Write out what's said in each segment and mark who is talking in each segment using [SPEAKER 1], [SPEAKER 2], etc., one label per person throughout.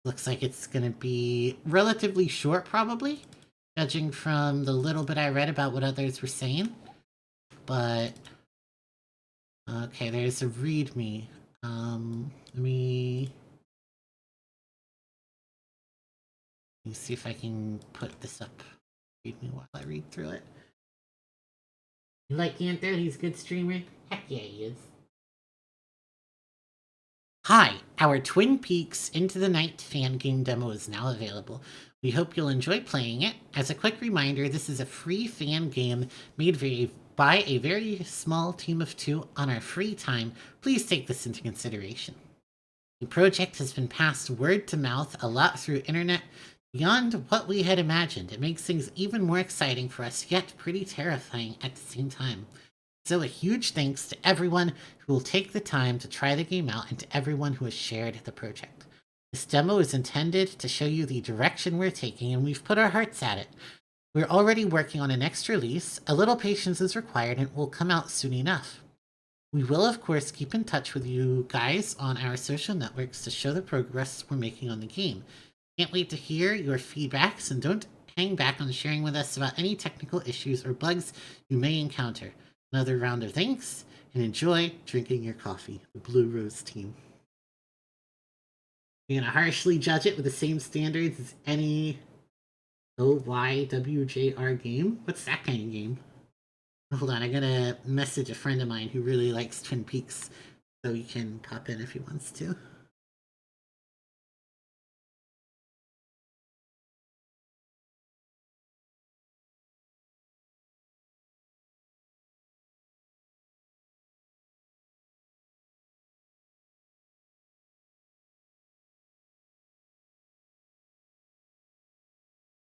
[SPEAKER 1] Looks like it's gonna be relatively short, probably, judging from the little bit I read about what others were saying. But okay, there's a readme. Let me see if I can put this up. Readme while I read through it. You like Anther? He's a good streamer. Heck yeah, he is. Hi, our Twin Peaks Into the Night fan game demo is now available. We hope you'll enjoy playing it. As a quick reminder, this is a free fan game made by a very small team of 2 on our free time. Please take this into consideration. The project has been passed word to mouth a lot through internet beyond what we had imagined. It makes things even more exciting for us, yet pretty terrifying at the same time. So a huge thanks to everyone who will take the time to try the game out and to everyone who has shared the project. This demo is intended to show you the direction we're taking, and we've put our hearts at it. We're already working on a next release. A little patience is required and it will come out soon enough. We will, of course, keep in touch with you guys on our social networks to show the progress we're making on the game. Can't wait to hear your feedbacks, and don't hang back on sharing with us about any technical issues or bugs you may encounter. Another round of thanks, and enjoy drinking your coffee. The Blue Rose team. You're gonna harshly judge it with the same standards as any OYWJR game? What's that kind of game? Hold on, I gotta message a friend of mine who really likes Twin Peaks, so he can pop in if he wants to.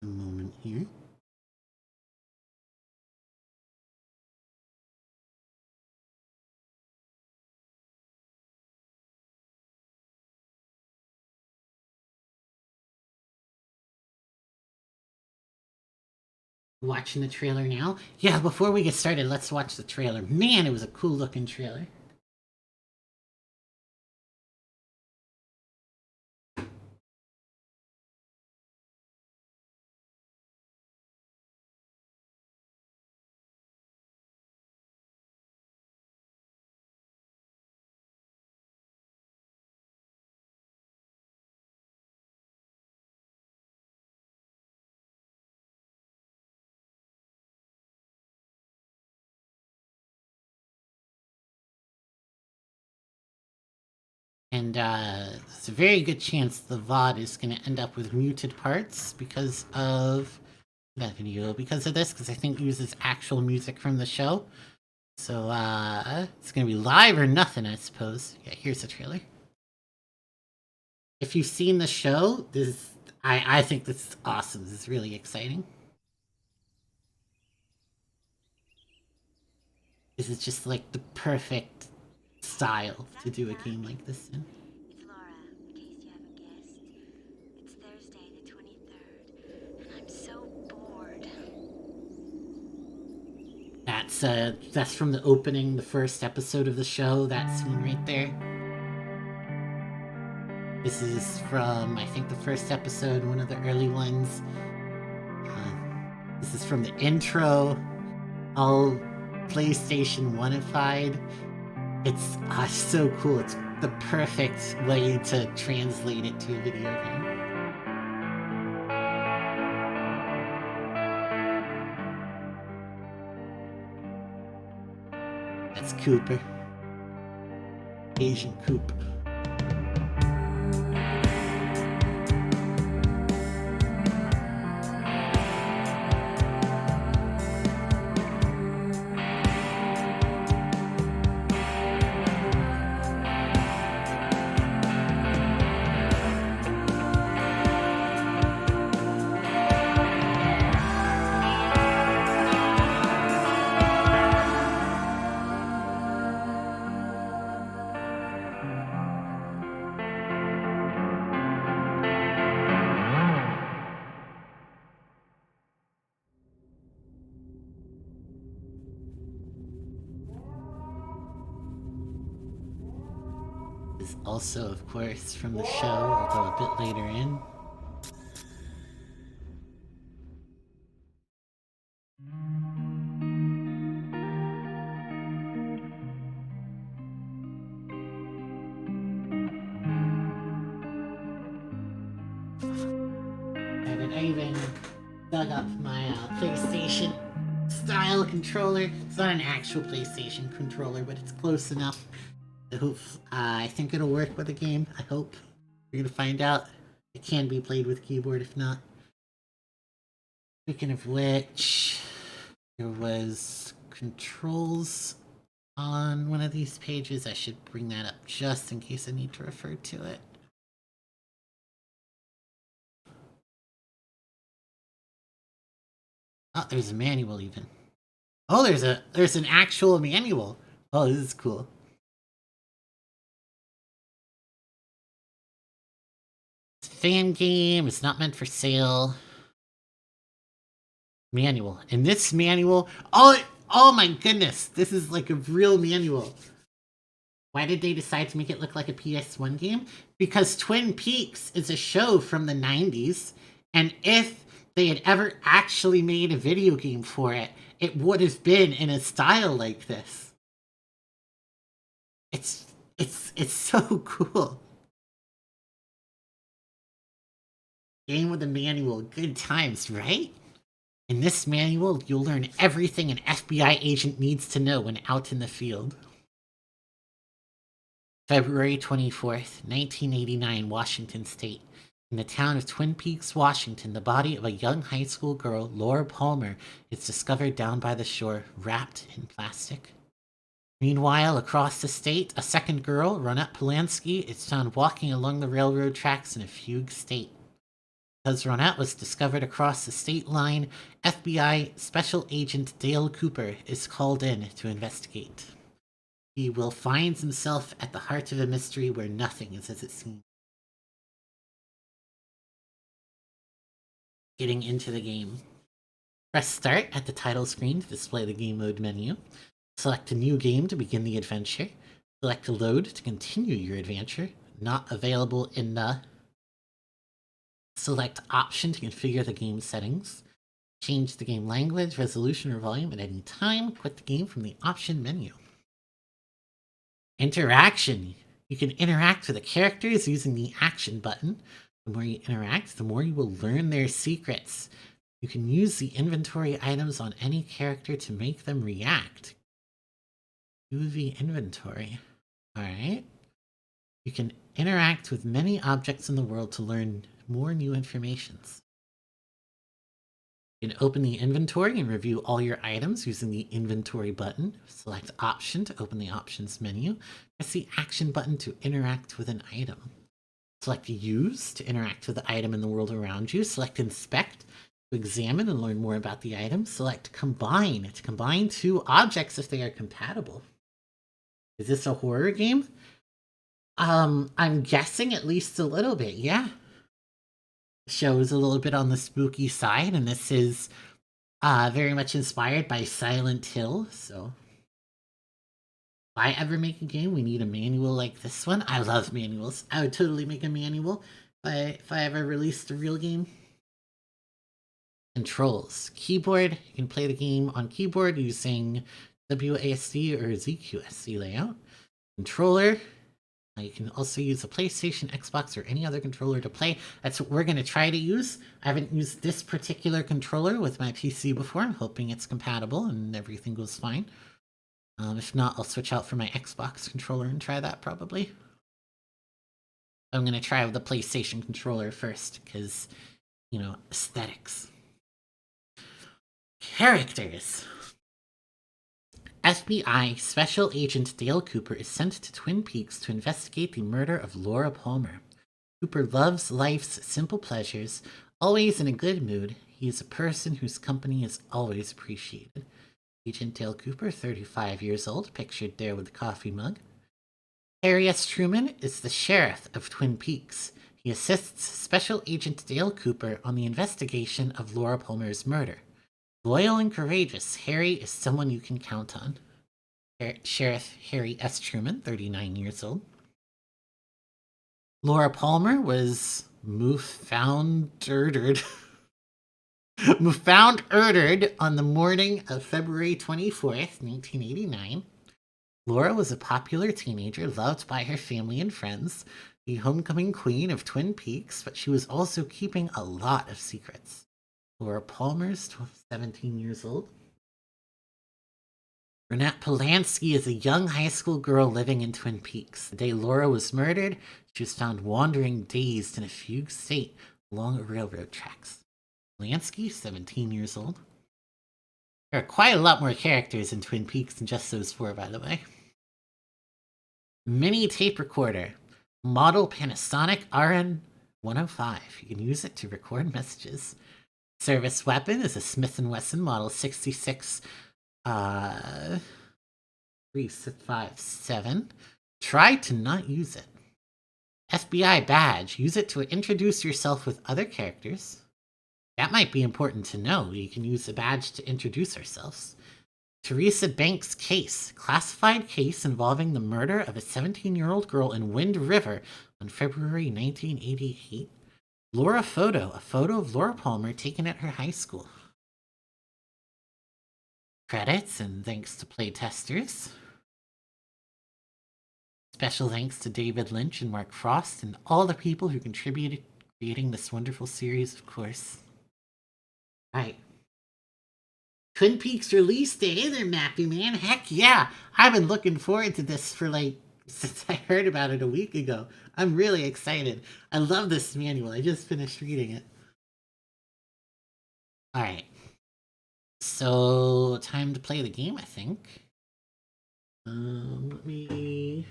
[SPEAKER 1] A moment here. Watching the trailer now? Yeah, before we get started, let's watch the trailer. Man, it was a cool looking trailer. And there's a very good chance the VOD is going to end up with muted parts because of that video, because of this, because I think it uses actual music from the show. So it's going to be live or nothing, I suppose. Yeah, here's the trailer. If you've seen the show, I think this is awesome. This is really exciting. This is just like the perfect style to do a game like this in.
[SPEAKER 2] It's Laura, in case you haven't guessed. It's Thursday the 23rd, and I'm so bored.
[SPEAKER 1] That's from the opening, the first episode of the show, that scene right there. This is from, I think, the first episode, one of the early ones. This is from the intro, all PlayStation 1ified. It's so cool. It's the perfect way to translate it to a video game. That's Cooper. Asian Cooper. is also, of course, from the show, although a bit later in. And I even dug up my PlayStation style controller. It's not an actual PlayStation controller, but it's close enough. I hope. I think it'll work with the game. I hope. We're gonna find out. It can be played with keyboard. If not, speaking of which, there was controls on one of these pages. I should bring that up just in case I need to refer to it. Oh, there's a manual even. Oh, there's an actual manual. Oh, this is cool. It's a fan game. It's not meant for sale. Manual. And this manual, oh my goodness, this is like a real manual. Why did they decide to make it look like a PS1 game? Because Twin Peaks is a show from the 90s, and if they had ever actually made a video game for it, it would have been in a style like this. It's so cool. Game with a manual, good times, right? In this manual, you'll learn everything an FBI agent needs to know when out in the field. February 24th, 1989, Washington State. In the town of Twin Peaks, Washington, the body of a young high school girl, Laura Palmer, is discovered down by the shore, wrapped in plastic. Meanwhile, across the state, a second girl, Ronette Polanski, is found walking along the railroad tracks in a fugue state. Because Ronette was discovered across the state line, FBI Special Agent Dale Cooper is called in to investigate. He will find himself at the heart of a mystery where nothing is as it seems. Getting into the game. Press start at the title screen to display the game mode menu. Select a new game to begin the adventure. Select load to continue your adventure. Not available in the... Select option to configure the game settings. Change the game language, resolution, or volume at any time. Quit the game from the option menu. Interaction. You can interact with the characters using the action button. The more you interact, the more you will learn their secrets. You can use the inventory items on any character to make them react. Do the inventory. Alright. You can interact with many objects in the world to learn more new informations. You can open the inventory and review all your items using the inventory button. Select option to open the options menu. Press the action button to interact with an item. Select use to interact with the item in the world around you. Select inspect to examine and learn more about the item. Select combine to combine two objects if they are compatible. Is this a horror game? I'm guessing at least a little bit, yeah. Shows a little bit on the spooky side, and this is very much inspired by Silent Hill, so if I ever make a game, we need a manual like this one. I love manuals. I would totally make a manual if I ever released a real game. Controls. Keyboard. You can play the game on keyboard using WASD or ZQSD layout. Controller. You can also use a PlayStation, Xbox, or any other controller to play. That's what we're going to try to use. I haven't used this particular controller with my PC before. I'm hoping it's compatible and everything goes fine. If not, I'll switch out for my Xbox controller and try that probably. I'm going to try with the PlayStation controller first because, you know, aesthetics. Characters. FBI Special Agent Dale Cooper is sent to Twin Peaks to investigate the murder of Laura Palmer. Cooper loves life's simple pleasures, always in a good mood. He is a person whose company is always appreciated. Agent Dale Cooper, 35 years old, pictured there with a coffee mug. Harry S. Truman is the sheriff of Twin Peaks. He assists Special Agent Dale Cooper on the investigation of Laura Palmer's murder. Loyal and courageous, Harry is someone you can count on. Sheriff Harry S. Truman, 39 years old. Laura Palmer was found murdered on the morning of February 24th, 1989. Laura was a popular teenager loved by her family and friends, the homecoming queen of Twin Peaks, but she was also keeping a lot of secrets. Laura Palmer's 17 years old. Renette Polanski is a young high school girl living in Twin Peaks. The day Laura was murdered, she was found wandering dazed in a fugue state along railroad tracks. Polanski, 17 years old. There are quite a lot more characters in Twin Peaks than just those four, by the way. Mini tape recorder. Model Panasonic RN105. You can use it to record messages. Service weapon is a Smith & Wesson Model 66 357. Try to not use it. FBI badge. Use it to introduce yourself with other characters. That might be important to know. You can use the badge to introduce ourselves. Teresa Banks case. Classified case involving the murder of a 17-year-old girl in Wind River on February 1988. Laura photo. A photo of Laura Palmer taken at her high school. Credits and thanks to playtesters. Special thanks to David Lynch and Mark Frost and all the people who contributed to creating this wonderful series, of course. Right. Twin Peaks release day. Hey there, Mappy Man. Heck yeah. I've been looking forward to this for since I heard about it a week ago. I'm really excited. I love this manual. I just finished reading it. Alright. So, time to play the game, I think. Let me...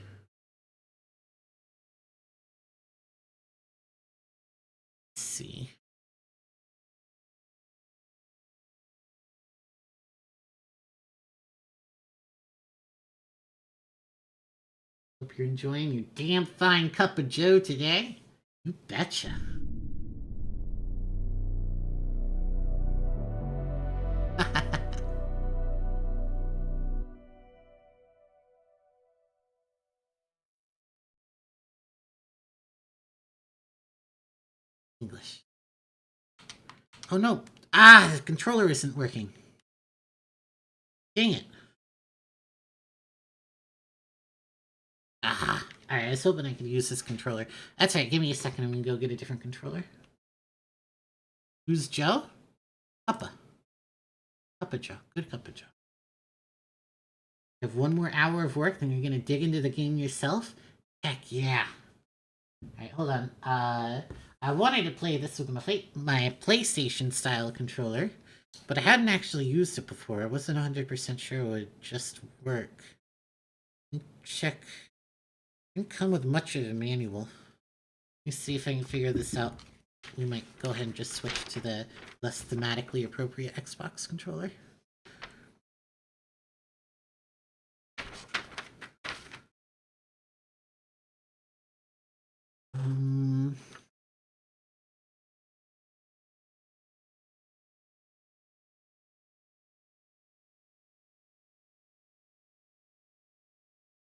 [SPEAKER 1] see. Hope you're enjoying your damn fine cup of joe today. You betcha. English. Oh no. The controller isn't working. Dang it. Alright, I was hoping I could use this controller. That's right, give me a second, I'm gonna go get a different controller. Who's Joe? Cuppa. Cuppa Joe. Good Cuppa Joe. You have one more hour of work, then you're gonna dig into the game yourself? Heck yeah. Alright, hold on. I wanted to play this with my PlayStation style controller, but I hadn't actually used it before. I wasn't 100% sure it would just work. Check. Didn't come with much of a manual. Let me see if I can figure this out. We might go ahead and just switch to the less thematically appropriate Xbox controller.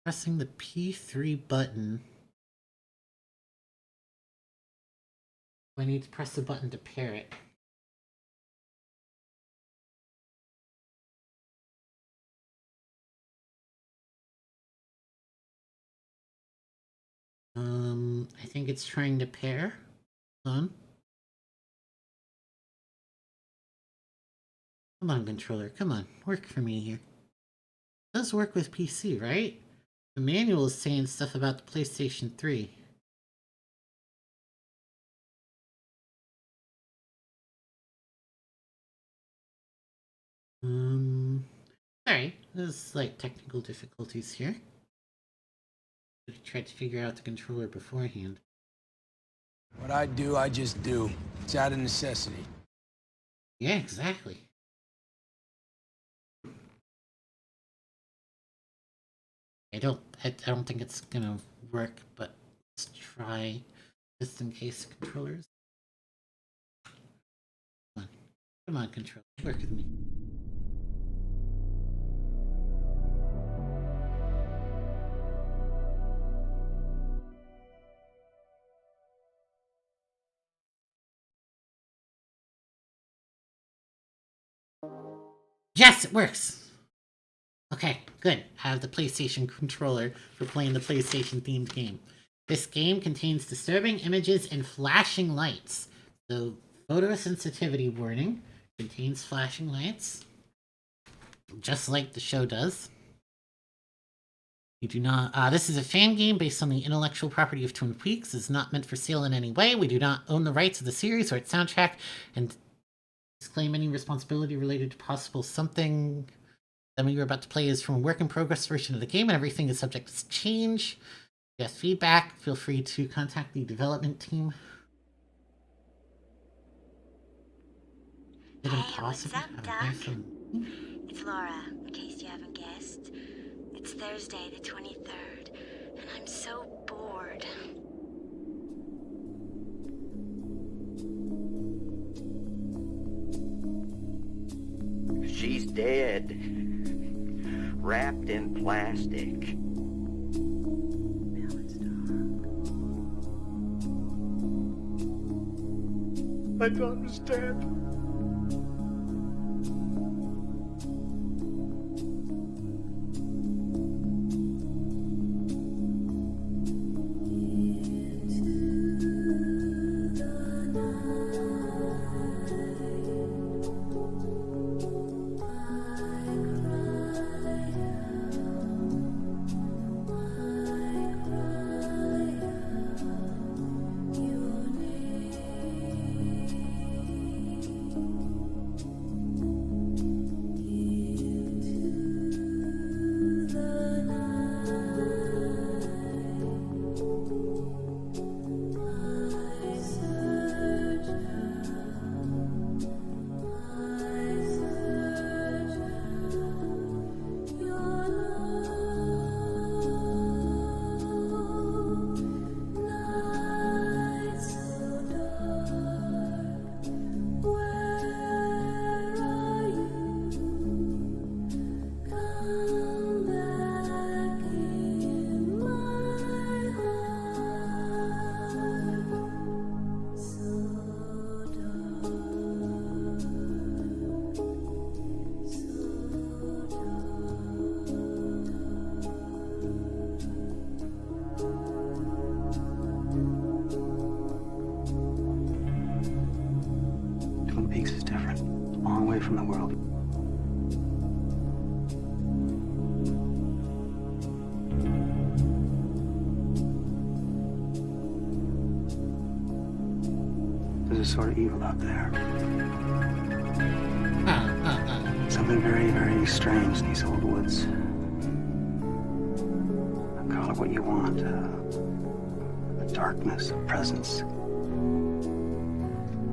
[SPEAKER 1] Pressing the P3 button. I need to press the button to pair it. I think it's trying to pair. Hold on. Come on, controller. Come on. Work for me here. It does work with PC, right? The manual is saying stuff about the PlayStation 3. Sorry. There's slight technical difficulties here. I tried to figure out the controller beforehand.
[SPEAKER 3] What I do, I just do. It's out of necessity.
[SPEAKER 1] Yeah, exactly. I don't think it's gonna work, but let's try just in case controllers. Come on, controller, work with me. Yes, it works. Okay, good. I have the PlayStation controller for playing the PlayStation themed game. This game contains disturbing images and flashing lights. The photosensitivity warning contains flashing lights, just like the show does. We do not. This is a fan game based on the intellectual property of Twin Peaks. It's not meant for sale in any way. We do not own the rights of the series or its soundtrack, and disclaim any responsibility related to possible something that we are about to play is from a work in progress version of the game, and everything is subject to change. If you have feedback, feel free to contact the development team. Is it impossible
[SPEAKER 2] what's
[SPEAKER 1] to
[SPEAKER 2] up,
[SPEAKER 1] have a nice
[SPEAKER 2] Doc?
[SPEAKER 1] little...
[SPEAKER 2] It's Laura, in case you haven't guessed. It's Thursday the 23rd, and I'm so bored.
[SPEAKER 4] She's dead. Wrapped in plastic.
[SPEAKER 2] Now it's dark.
[SPEAKER 4] My daughter's dead.
[SPEAKER 5] Twin Peaks is different. It's a long way from the world. There's a sort of evil out there. Something very, very strange in these old woods. Call it what you want. A darkness, a presence.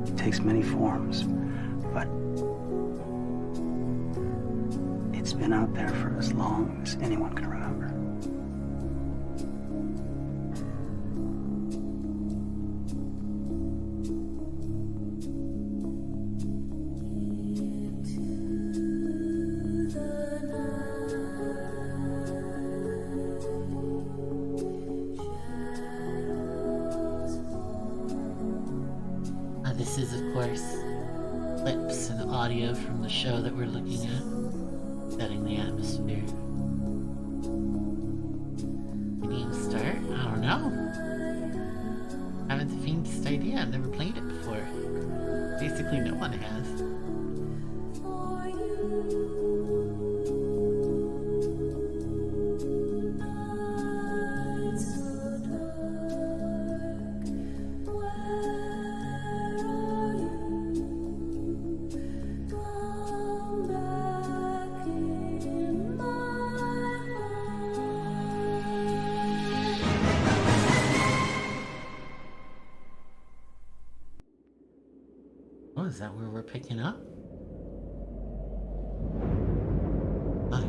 [SPEAKER 5] It takes many forms, but it's been out there for as long as anyone can remember.
[SPEAKER 1] This is, of course, clips and audio from the show that we're looking at, setting the atmosphere. The game start? I don't know. I haven't the faintest idea. I've never played it before. Basically, no one has. Oh, is that where we're picking up? Hi.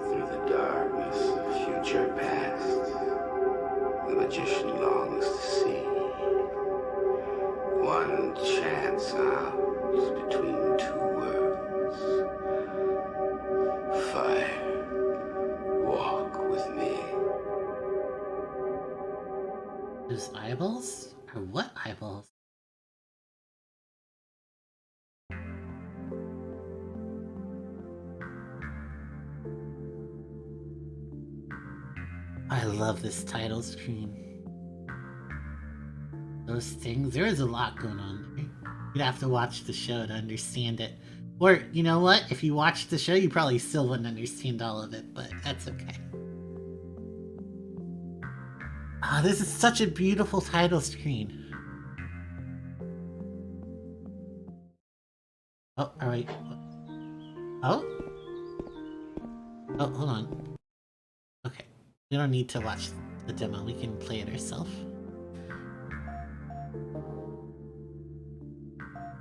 [SPEAKER 6] Through the darkness of future past, the magician lost.
[SPEAKER 5] ourselves between two worlds. Fire, walk with me.
[SPEAKER 1] Those eyeballs? Or what eyeballs? I love this title screen. Those things, there is a lot going on there. You'd have to watch the show to understand it. Or, you know what? If you watched the show, you probably still wouldn't understand all of it, but that's okay. Ah, this is such a beautiful title screen. Oh, alright. Oh? Oh, hold on. Okay. We don't need to watch the demo, we can play it ourselves.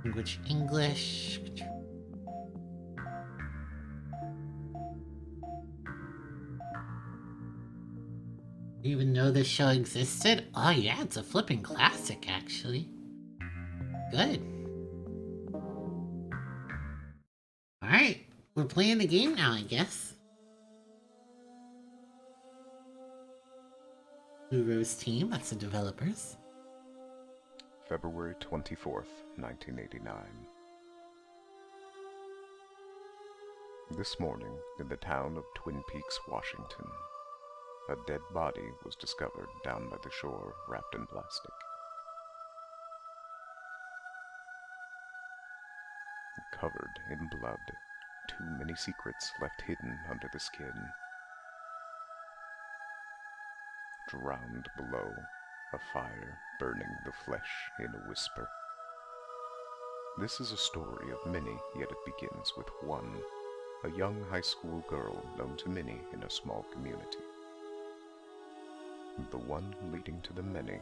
[SPEAKER 1] Language English. You even know this show existed? Oh yeah, it's a flipping classic actually. Good. Alright, we're playing the game now, I guess. Blue Rose Team, that's the developers.
[SPEAKER 6] February 24th, 1989. This morning, in the town of Twin Peaks, Washington, a dead body was discovered down by the shore, wrapped in plastic. Covered in blood, too many secrets left hidden under the skin. Drowned below, a fire burning the flesh in a whisper. This is a story of many, yet it begins with one, a young high school girl known to many in a small community. The one leading to the many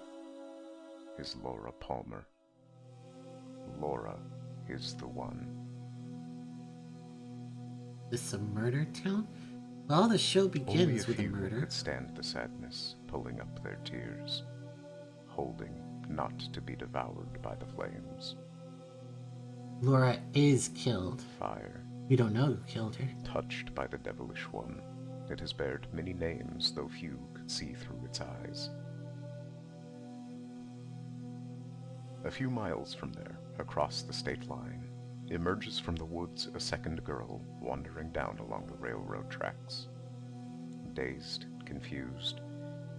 [SPEAKER 6] is Laura Palmer. Laura is the one.
[SPEAKER 1] This a murder town? Well, the show begins with a
[SPEAKER 6] Only a few
[SPEAKER 1] murder.
[SPEAKER 6] could stand the sadness, pulling up their tears, holding not to be devoured by the flames.
[SPEAKER 1] Laura is killed.
[SPEAKER 6] Fire,
[SPEAKER 1] We don't know who killed her.
[SPEAKER 6] touched by the devilish one, it has bared many names, though few could see through its eyes. A few miles from there, across the state line, emerges from the woods a second girl wandering down along the railroad tracks. Dazed, confused,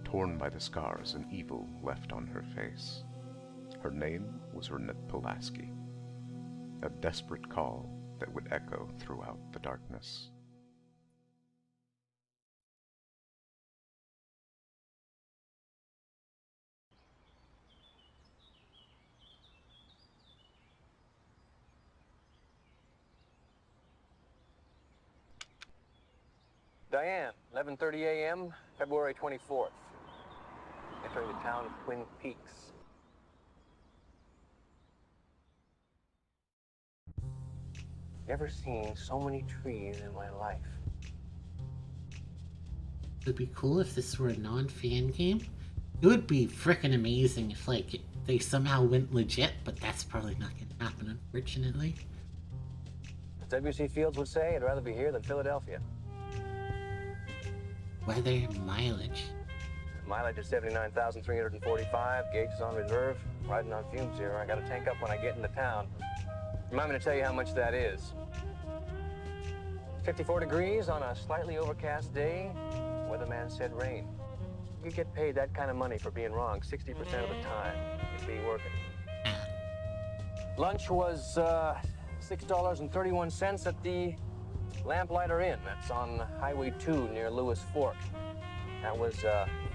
[SPEAKER 6] torn by the scars and evil left on her face. Her name was Renette Pulaski, a desperate call that would echo throughout the darkness.
[SPEAKER 7] Diane, 11:30 a.m., February 24th. Entering the town of Twin Peaks. Never seen so many trees in my life.
[SPEAKER 1] It would be cool if this were a non-fan game. It would be frickin' amazing if, like, they somehow went legit, but that's probably not gonna happen, unfortunately.
[SPEAKER 7] As W.C. Fields would say, I'd rather be here than Philadelphia.
[SPEAKER 1] Weather, mileage.
[SPEAKER 7] Mileage is 79,345, gauge is on reserve. Riding on fumes here. I gotta tank up when I get into town. Remind me to tell you how much that is. 54 degrees on a slightly overcast day. Weatherman said rain. You get paid that kind of money for being wrong 60% of the time. You'd be working. Lunch was $6.31 at the Lamplighter Inn. That's on Highway 2 near Lewis Fork. That was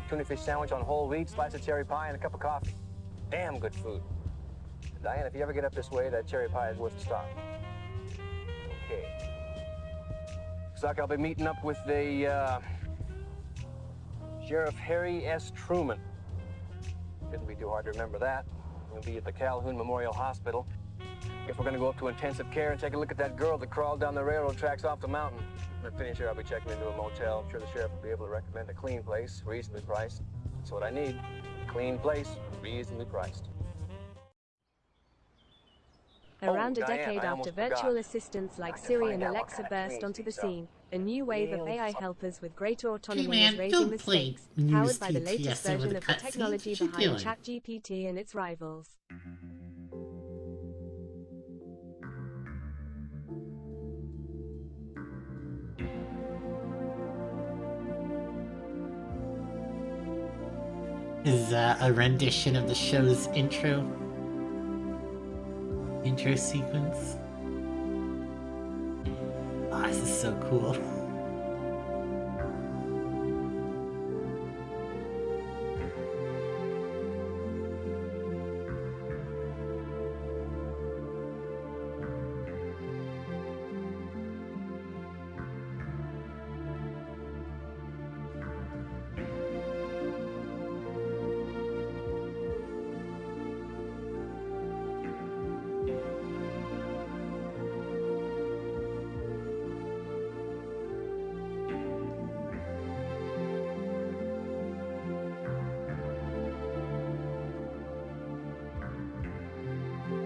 [SPEAKER 7] tuna fish sandwich on whole wheat, slice of cherry pie, and a cup of coffee. Damn good food. Diane, if you ever get up this way, that cherry pie is worth a stop. Okay. Looks like I'll be meeting up with the Sheriff Harry S. Truman. Shouldn't be too hard to remember that. We'll be at the Calhoun Memorial Hospital. Guess we're gonna go up to intensive care and take a look at that girl that crawled down the railroad tracks off the mountain. When I finish here, I'll be checking into a motel. I'm sure the sheriff will be able to recommend a clean place, reasonably priced. That's what I need. A clean place, reasonably priced.
[SPEAKER 8] Around a
[SPEAKER 7] Diane,
[SPEAKER 8] decade
[SPEAKER 7] I
[SPEAKER 8] after
[SPEAKER 7] almost
[SPEAKER 8] virtual
[SPEAKER 7] forgot.
[SPEAKER 8] assistants like
[SPEAKER 7] Trying to
[SPEAKER 8] Siri
[SPEAKER 7] find
[SPEAKER 8] and
[SPEAKER 7] out what
[SPEAKER 8] Alexa
[SPEAKER 7] kind of
[SPEAKER 8] burst
[SPEAKER 7] twins
[SPEAKER 8] onto the
[SPEAKER 7] these are.
[SPEAKER 8] scene, a new wave of
[SPEAKER 7] Real
[SPEAKER 8] AI helpers with greater
[SPEAKER 1] Hey
[SPEAKER 8] autonomy is
[SPEAKER 1] man,
[SPEAKER 8] raising the
[SPEAKER 1] don't play
[SPEAKER 8] stakes,
[SPEAKER 1] news
[SPEAKER 8] powered by the latest
[SPEAKER 1] TTS over
[SPEAKER 8] version
[SPEAKER 1] the
[SPEAKER 8] of the
[SPEAKER 1] cutscenes.
[SPEAKER 8] technology
[SPEAKER 1] What you
[SPEAKER 8] behind
[SPEAKER 1] doing?
[SPEAKER 8] ChatGPT and its rivals.
[SPEAKER 1] Is a rendition of the show's intro sequence. Oh, this is so cool.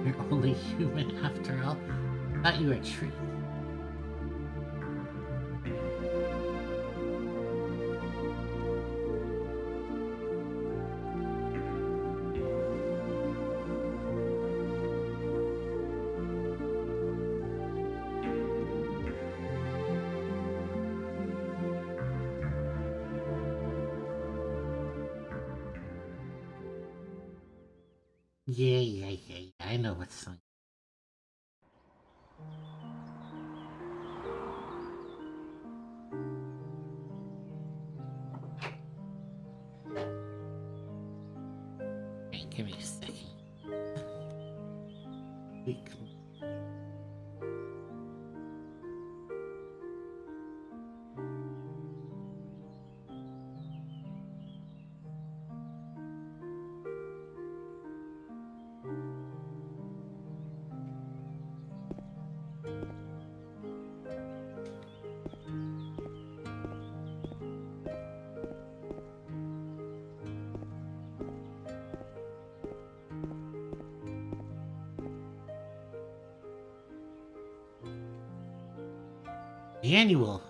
[SPEAKER 1] You're only human after all. Thought you were a tree. Yeah. I know what song. Hey, give me a second. Weak. Annual.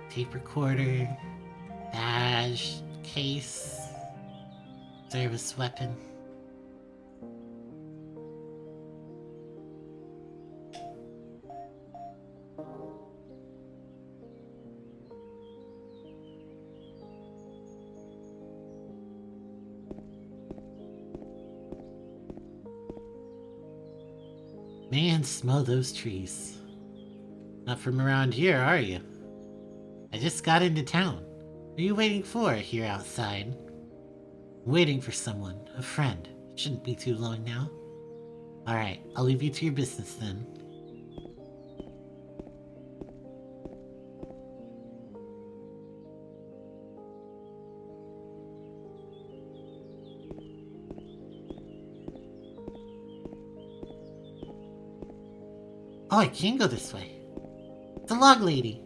[SPEAKER 1] Tape recorder. Badge. Case. Service weapon. Man, smell those trees. Not from around here, are you? I just got into town. What are you waiting for here outside? Waiting for someone, a friend. Shouldn't be too long now. Alright, I'll leave you to your business then. Oh, I can go this way. It's a log lady.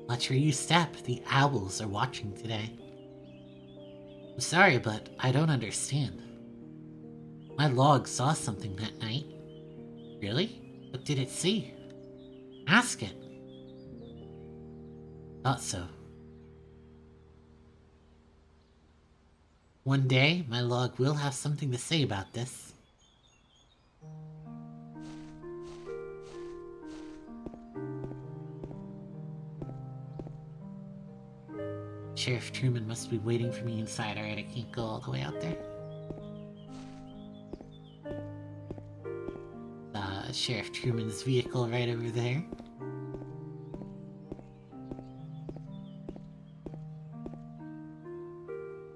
[SPEAKER 1] Watch where you step. The owls are watching today. I'm sorry, but I don't understand. My log saw something that night. Really? What did it see? Ask it. Thought so. One day, my log will have something to say about this. Sheriff Truman must be waiting for me inside. Alright, I can't go all the way out there. Sheriff Truman's vehicle right over there.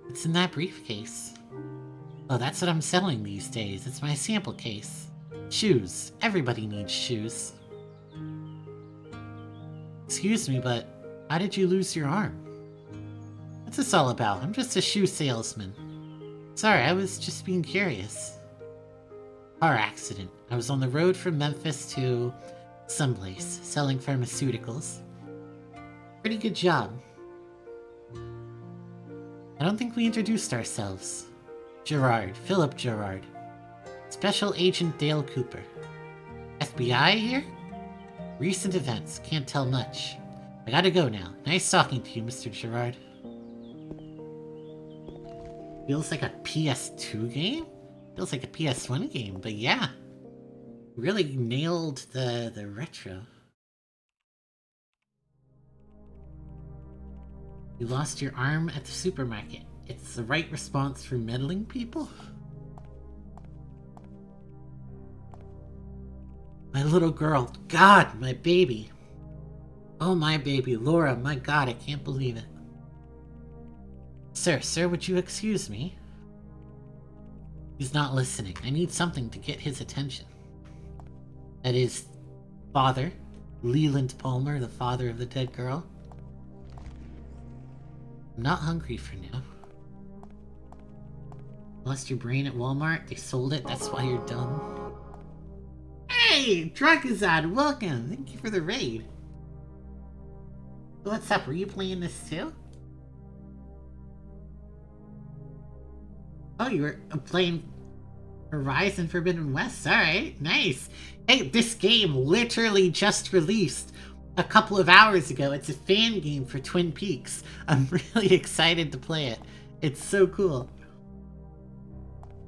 [SPEAKER 1] What's in that briefcase? Oh, that's what I'm selling these days. It's my sample case. Shoes. Everybody needs shoes. Excuse me, but how did you lose your arm? What's this all about? I'm just a shoe salesman. Sorry, I was just being curious. Car accident. I was on the road from Memphis to Someplace, selling pharmaceuticals. Pretty good job. I don't think we introduced ourselves. Gerard, Philip Gerard. Special Agent Dale Cooper. FBI here? Recent events, can't tell much. I gotta go now. Nice talking to you, Mr. Gerard. Feels like a PS2 game? Feels like a PS1 game, but yeah. Really nailed the retro. You lost your arm at the supermarket. It's the right response for meddling people? My little girl. God, my baby. Oh, my baby. Laura, my God, I can't believe it. Sir, would you excuse me? He's not listening. I need something to get his attention. That is, father, Leland Palmer, the father of the dead girl. I'm not hungry for now. Lost your brain at Walmart? They sold it, that's why you're dumb. Hey, Drunkazad, welcome! Thank you for the raid. What's up, were you playing this too? Oh, you were playing Horizon Forbidden West? Alright, nice. Hey, this game literally just released a couple of hours ago. It's a fan game for Twin Peaks. I'm really excited to play it. It's so cool.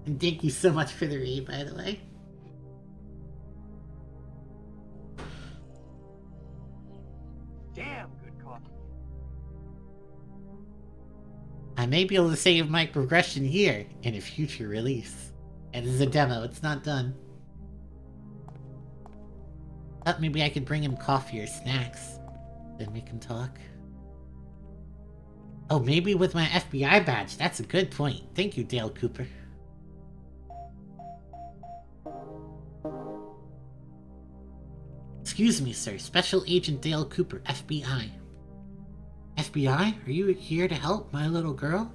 [SPEAKER 1] And thank you so much for the raid, by the way.
[SPEAKER 7] Damn good coffee.
[SPEAKER 1] I may be able to save my progression here in a future release. It is a demo, it's not done. Thought maybe I could bring him coffee or snacks. Then we can talk. Oh, maybe with my FBI badge. That's a good point. Thank you, Dale Cooper. Excuse me, sir. Special Agent Dale Cooper, FBI. FBI? Are you here to help my little girl?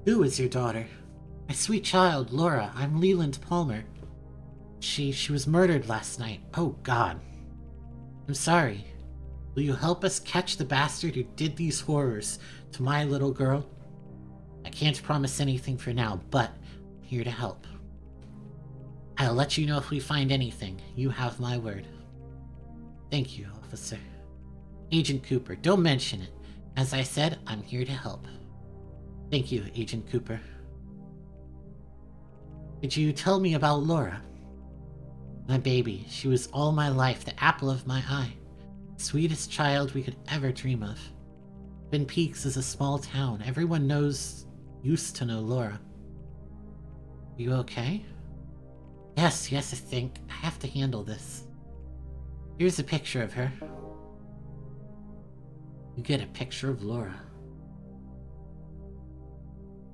[SPEAKER 1] Who is your daughter? My sweet child, Laura. I'm Leland Palmer. She was murdered last night. Oh, God. I'm sorry. Will you help us catch the bastard who did these horrors to my little girl? I can't promise anything for now, but I'm here to help. I'll let you know if we find anything. You have my word. Thank you, officer. Agent Cooper, don't mention it. As I said, I'm here to help. Thank you, Agent Cooper. Could you tell me about Laura? My baby. She was all my life, the apple of my eye. Sweetest child we could ever dream of. Twin Peaks is a small town. Everyone used to know Laura. Are you okay? Yes, I think. I have to handle this. Here's a picture of her. You get a picture of Laura.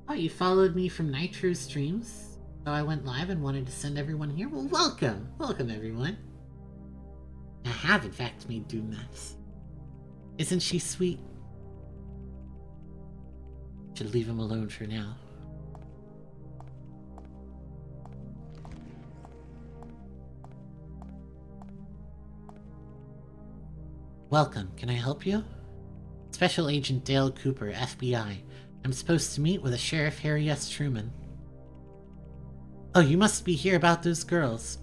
[SPEAKER 1] Oh, you followed me from Nitro streams? So I went live and wanted to send everyone here? Well, welcome! Welcome, everyone. I have, in fact, made Doom maps. Isn't she sweet? Should leave him alone for now. Welcome. Can I help you? Special Agent Dale Cooper, FBI. I'm supposed to meet with a Sheriff Harry S. Truman. Oh, you must be here about those girls.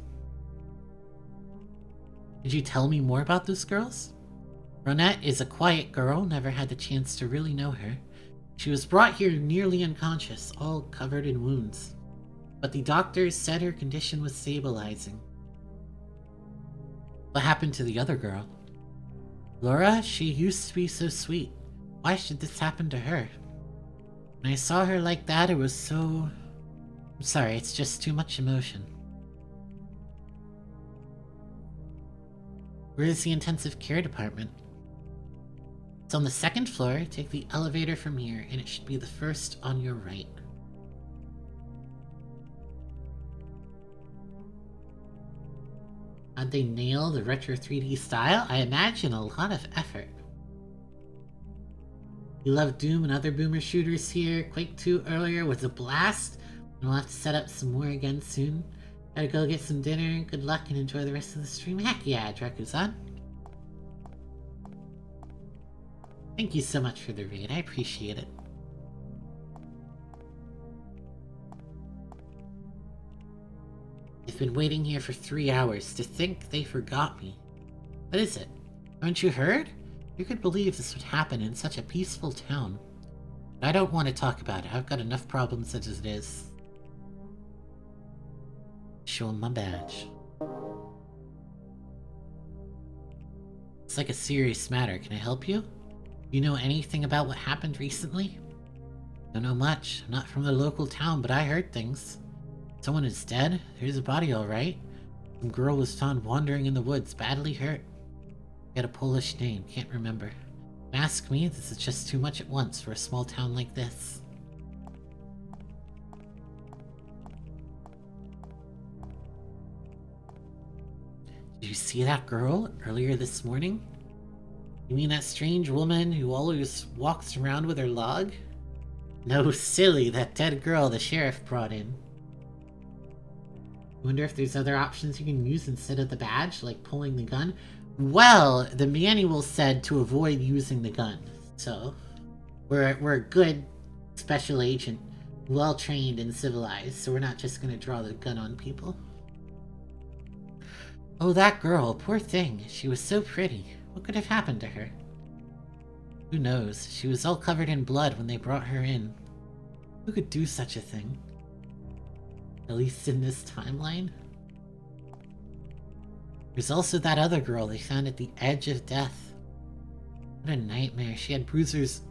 [SPEAKER 1] Did you tell me more about those girls? Ronette is a quiet girl, never had the chance to really know her. She was brought here nearly unconscious, all covered in wounds. But the doctors said her condition was stabilizing. What happened to the other girl? Laura, she used to be so sweet. Why should this happen to her? When I saw her like that, it was so... I'm sorry, it's just too much emotion. Where is the intensive care department? It's on the second floor. Take the elevator from here, and it should be the first on your right. How'd they nail the retro 3D style? I imagine a lot of effort. We love Doom and other boomer shooters here. Quake 2 earlier was a blast. And we'll have to set up some more again soon. Gotta go get some dinner. Good luck and enjoy the rest of the stream. Heck yeah, Draku-san. Thank you so much for the raid. I appreciate it. I've been waiting here for 3 hours. To think they forgot me. What is it? Haven't you heard? Who could believe this would happen in such a peaceful town? But I don't want to talk about it. I've got enough problems as it is. Show him my badge. It's like a serious matter. Can I help you? You know anything about what happened recently? Don't know much. I'm not from the local town, but I heard things. Someone is dead. There's a body, alright. Some girl was found wandering in the woods, badly hurt. Got a Polish name, can't remember. Ask me, this is just too much at once for a small town like this. Did you see that girl earlier this morning? You mean that strange woman who always walks around with her log? No, silly, that dead girl the sheriff brought in. Wonder if there's other options you can use instead of the badge, like pulling the gun? Well, the manual said to avoid using the gun, so we're a good special agent, well trained and civilized, so we're not just gonna draw the gun on people. Oh, that girl, poor thing. She was so pretty. What could have happened to her? Who knows? She was all covered in blood when they brought her in. Who could do such a thing? At least in this timeline? There's also that other girl they found at the edge of death. What a nightmare. She had bruises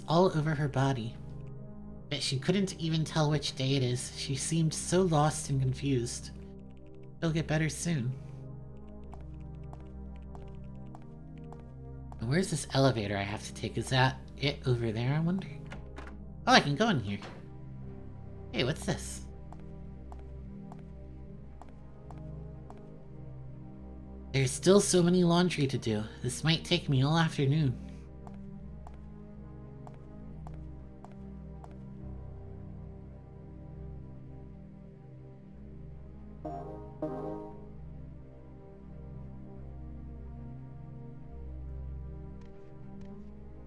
[SPEAKER 1] all over her body. Bet she couldn't even tell which day it is. She seemed so lost and confused. She'll get better soon. Now, where's this elevator I have to take? Is that it over there, I wonder? Oh, I can go in here. Hey, what's this? There's still so many laundry to do. This might take me all afternoon.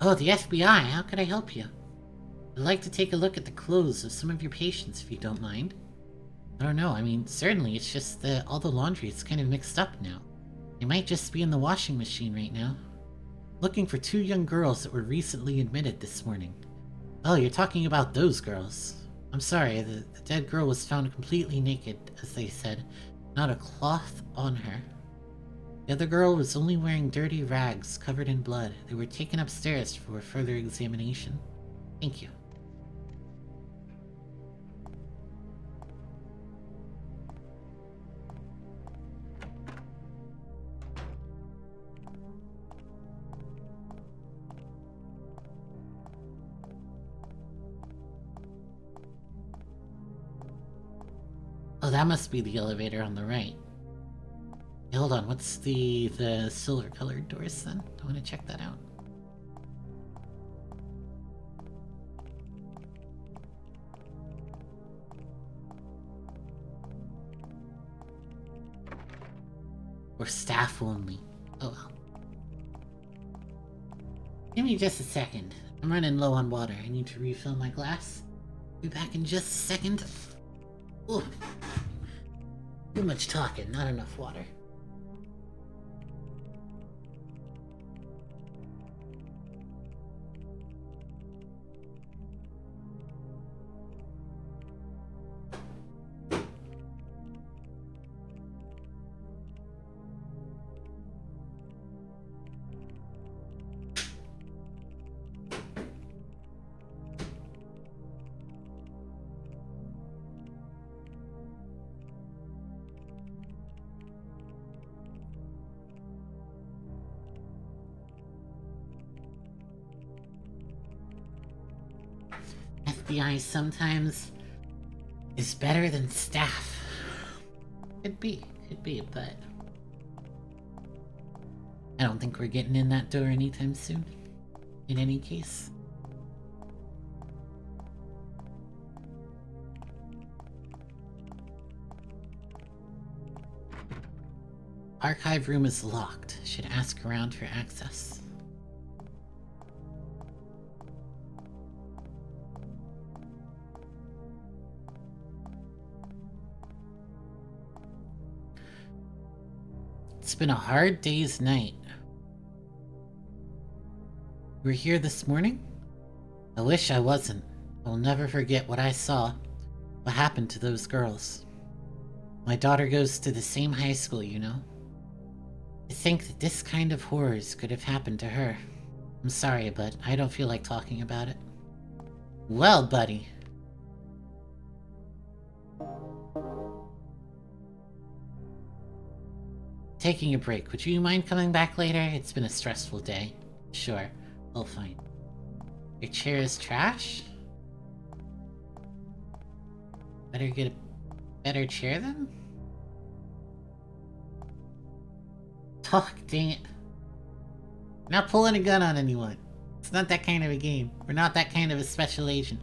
[SPEAKER 1] Oh, the FBI. How could I help you? I'd like to take a look at the clothes of some of your patients, if you don't mind. I don't know. I mean, certainly, it's just that all the laundry is kind of mixed up now. They might just be in the washing machine right now. Looking for 2 young girls that were recently admitted this morning. Oh, you're talking about those girls. I'm sorry, the dead girl was found completely naked, as they said. Not a cloth on her. The other girl was only wearing dirty rags covered in blood. They were taken upstairs for further examination. Thank you. Oh, that must be the elevator on the right. Hey, hold on, what's the silver colored doors then? I want to check that out. Or staff only. Oh well. Give me just a second. I'm running low on water. I need to refill my glass. Be back in just a second. Ooh. Too much talking, not enough water. FBI sometimes is better than staff. Could be, but I don't think we're getting in that door anytime soon. In any case. Archive room is locked. Should ask around for access. It's been a hard day's night. You were here this morning? I wish I wasn't. I'll never forget what I saw. What happened to those girls. My daughter goes to the same high school, you know. To think that this kind of horrors could have happened to her. I'm sorry, but I don't feel like talking about it. Well, buddy. Taking a break. Would you mind coming back later? It's been a stressful day. Sure, we'll find. Your chair is trash? Better get a better chair then? Talk, dang it. Not pulling a gun on anyone. It's not that kind of a game. We're not that kind of a special agent.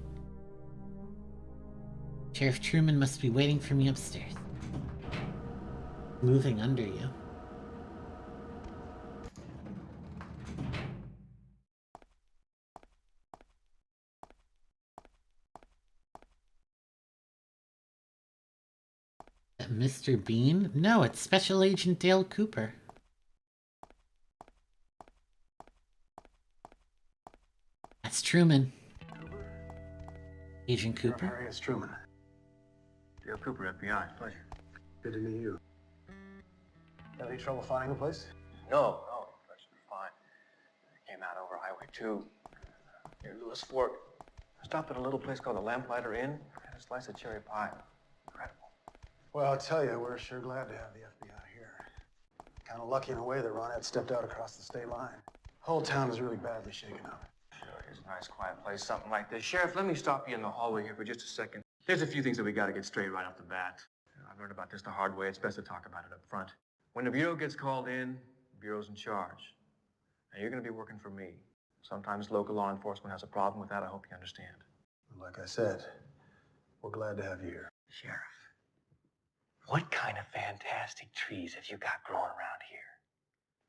[SPEAKER 1] Sheriff Truman must be waiting for me upstairs. Moving under you. Mr. Bean? No, it's Special Agent Dale Cooper. That's Truman. Agent Cooper?
[SPEAKER 5] Harry, it's Truman.
[SPEAKER 7] Dale Cooper, FBI. Pleasure.
[SPEAKER 5] Good to meet you. Got any trouble finding a place?
[SPEAKER 7] No, the place will be fine. I came out over Highway 2 near Lewis Fork. I stopped at a little place called the Lamplighter Inn. Had a slice of cherry pie. Incredible.
[SPEAKER 5] Well, I'll tell you, we're sure glad to have the FBI here. Kind of lucky in a way that Ron had stepped out across the state line. Whole town is really badly shaken up.
[SPEAKER 7] Sure, it's a nice, quiet place, something like this. Sheriff, let me stop you in the hallway here for just a second. There's a few things that we got to get straight right off the bat. I've learned about this the hard way. It's best to talk about it up front. When the Bureau gets called in, the Bureau's in charge. And you're going to be working for me. Sometimes local law enforcement has a problem with that. I hope you understand.
[SPEAKER 5] Like I said, we're glad to have you here.
[SPEAKER 7] Sheriff, what kind of fantastic trees have you got growing around here?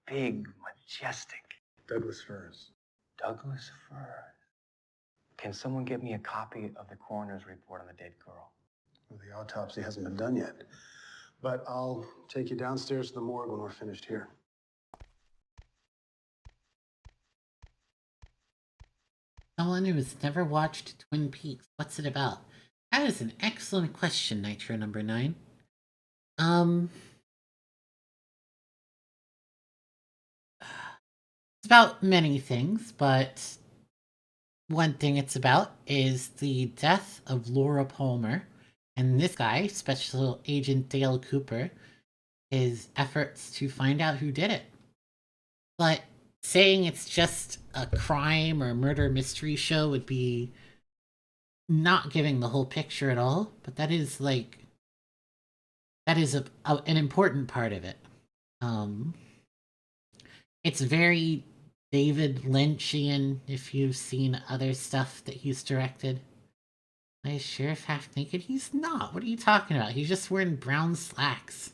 [SPEAKER 7] Big, majestic.
[SPEAKER 5] Douglas firs.
[SPEAKER 7] Douglas firs. Can someone get me a copy of the coroner's report on the dead girl?
[SPEAKER 5] Well, the autopsy hasn't been done yet. But I'll take you downstairs to the morgue when we're finished here.
[SPEAKER 1] Someone who has never watched Twin Peaks. What's it about? That is an excellent question, Nitro number 9. It's about many things, but one thing it's about is the death of Laura Palmer, and this guy, Special Agent Dale Cooper, his efforts to find out who did it. But saying it's just a crime or murder mystery show would be not giving the whole picture at all, but that is an important part of it. It's very David Lynchian, if you've seen other stuff that he's directed. Is Sheriff half naked? He's not. What are you talking about? He's just wearing brown slacks.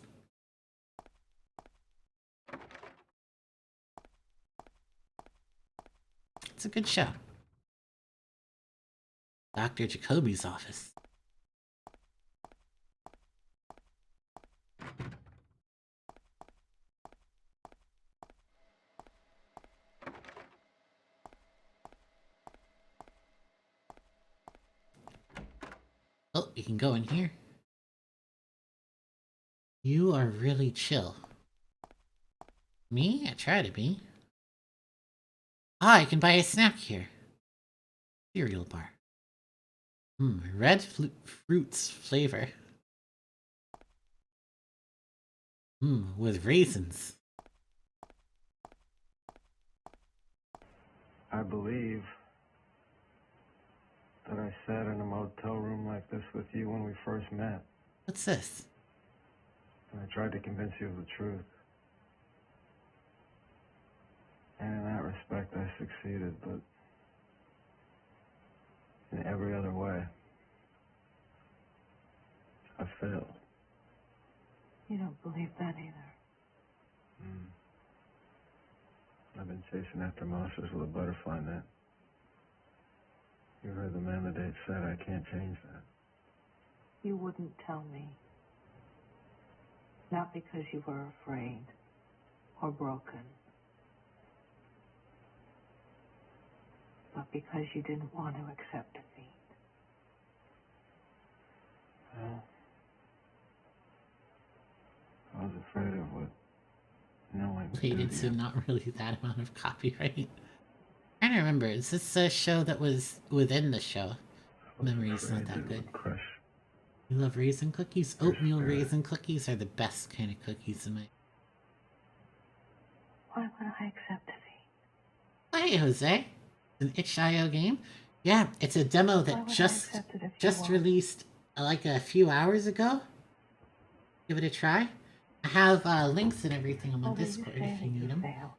[SPEAKER 1] It's a good show. Dr. Jacoby's office. Oh, you can go in here. You are really chill. Me? I try to be. Ah, you can buy a snack here. Cereal bar. Red fruits flavor. With raisins.
[SPEAKER 9] I believe that I sat in a motel room like this with you when we first met.
[SPEAKER 1] What's this?
[SPEAKER 9] And I tried to convince you of the truth. And in that respect, I succeeded, but in every other way, I failed.
[SPEAKER 8] You don't believe that either.
[SPEAKER 9] chasing after monsters with a butterfly net. You heard the man the date said. I can't change that.
[SPEAKER 10] You wouldn't tell me. Not because you were afraid or broken, but because you didn't want to accept defeat.
[SPEAKER 9] Well, I was afraid of what knowing would do
[SPEAKER 1] Related,
[SPEAKER 9] to
[SPEAKER 1] so
[SPEAKER 9] you.
[SPEAKER 1] not really that amount of copyright. I don't remember. Is this a show that was within the show?
[SPEAKER 9] I was
[SPEAKER 1] Memory's not
[SPEAKER 9] afraid
[SPEAKER 1] that
[SPEAKER 9] it
[SPEAKER 1] good.
[SPEAKER 9] would crush.
[SPEAKER 1] You love raisin cookies?
[SPEAKER 9] Your
[SPEAKER 1] Oatmeal
[SPEAKER 9] spirit.
[SPEAKER 1] raisin cookies are the best kind of cookies in my...
[SPEAKER 10] Why would I accept defeat?
[SPEAKER 1] Hey, Jose. An itch.io game? Yeah, it's a demo
[SPEAKER 10] Why
[SPEAKER 1] that
[SPEAKER 10] would I
[SPEAKER 1] just
[SPEAKER 10] accept it if you
[SPEAKER 1] just
[SPEAKER 10] won't?
[SPEAKER 1] released like a few hours ago. Give it a try. I have links and everything on my
[SPEAKER 10] Although
[SPEAKER 1] Discord
[SPEAKER 10] you say
[SPEAKER 1] if you
[SPEAKER 10] that
[SPEAKER 1] need
[SPEAKER 10] you
[SPEAKER 1] them.
[SPEAKER 10] failed.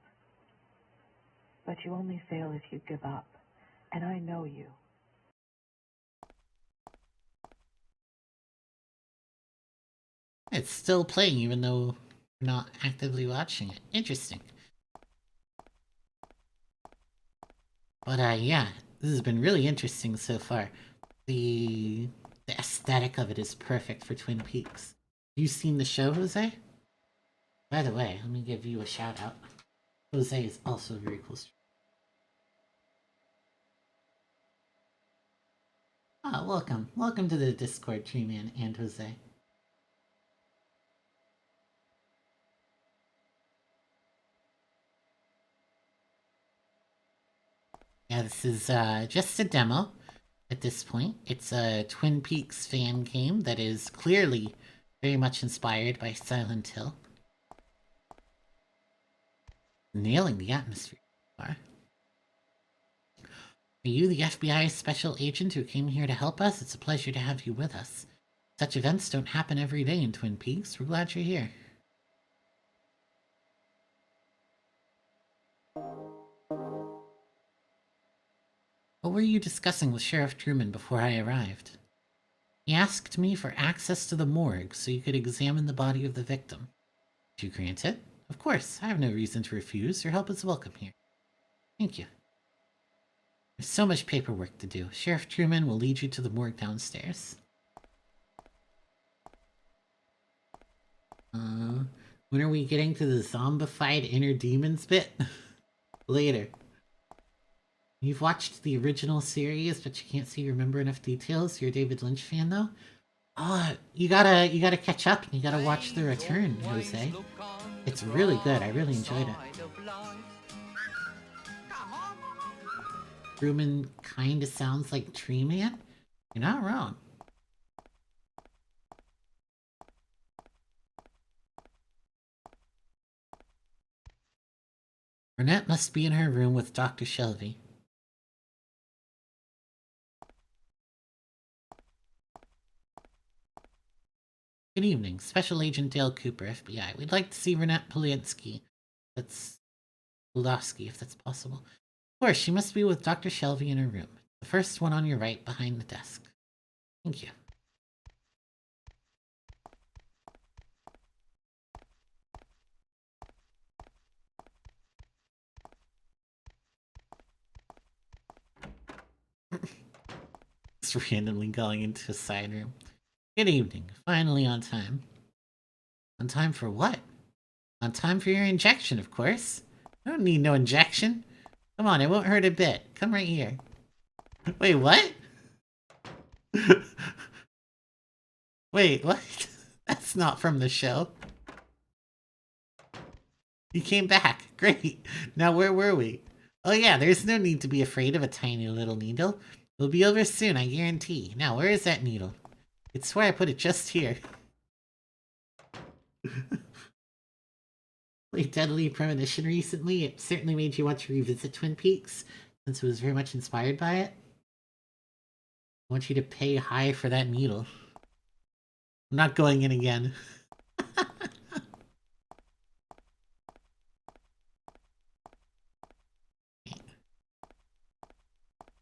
[SPEAKER 10] But you only fail if you give up. And I know you.
[SPEAKER 1] It's still playing even though you're not actively watching it. Interesting. But yeah, this has been really interesting so far. The aesthetic of it is perfect for Twin Peaks. You seen the show, Jose? By the way, let me give you a shout out. Jose is also a very cool streamer. Ah, welcome. Welcome to the Discord, Tree Man and Jose. Yeah, this is just a demo at this point. It's a Twin Peaks fan game that is clearly very much inspired by Silent Hill. Nailing the atmosphere so far. Are you the FBI special agent who came here to help us? It's a pleasure to have you with us. Such events don't happen every day in Twin Peaks. We're glad you're here. What were you discussing with Sheriff Truman before I arrived? He asked me for access to the morgue so you could examine the body of the victim. Did you grant it? Of course, I have no reason to refuse. Your help is welcome here. Thank you. There's so much paperwork to do. Sheriff Truman will lead you to the morgue downstairs. When are we getting to the zombified inner demons bit? Later. You've watched the original series, but you can't remember enough details. You're a David Lynch fan, though. Oh, you gotta catch up, and you gotta watch The Return, Jose. It's really good. I really enjoyed it. Truman kinda sounds like Tree Man. You're not wrong. Burnett must be in her room with Dr. Shelby. Good evening, Special Agent Dale Cooper, FBI. We'd like to see Renette Polinsky. That's Pulaski, if that's possible. Of course, she must be with Dr. Shelby in her room. The first one on your right, behind the desk. Thank you. Just randomly going into a side room. Good evening. Finally on time. On time for what? On time for your injection, of course. I don't need no injection. Come on, it won't hurt a bit. Come right here. Wait, what? Wait, what? That's not from the show. You came back. Great. Now where were we? Oh yeah, there's no need to be afraid of a tiny little needle. It'll be over soon, I guarantee. Now, where is that needle? I'd swear I put it just here. Played Deadly Premonition recently. It certainly made you want to revisit Twin Peaks, since it was very much inspired by it. I want you to pay high for that needle. I'm not going in again.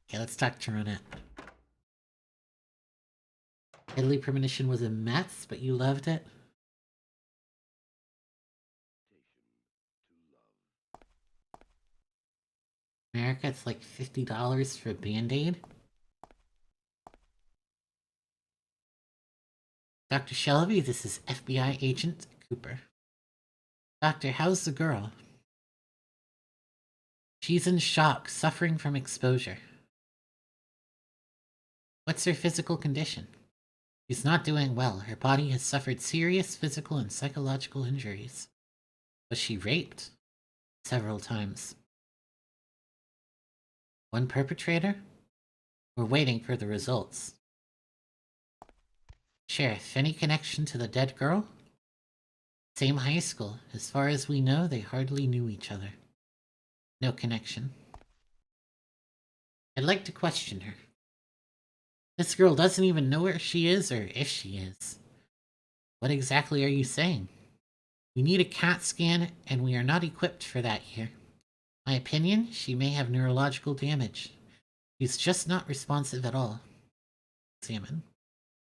[SPEAKER 1] Okay, let's talk to Ronette. Deadly Premonition was a mess, but you loved it? America, it's like $50 for a Band-Aid. Dr. Shelby, this is FBI Agent Cooper. Doctor, how's the girl? She's in shock, suffering from exposure. What's her physical condition? She's not doing well. Her body has suffered serious physical and psychological injuries. Was she raped? Several times. One perpetrator? We're waiting for the results. Sheriff, any connection to the dead girl? Same high school. As far as we know, they hardly knew each other. No connection. I'd like to question her. This girl doesn't even know where she is or if she is. What exactly are you saying? We need a CAT scan, and we are not equipped for that here. My opinion, she may have neurological damage. She's just not responsive at all. Examine.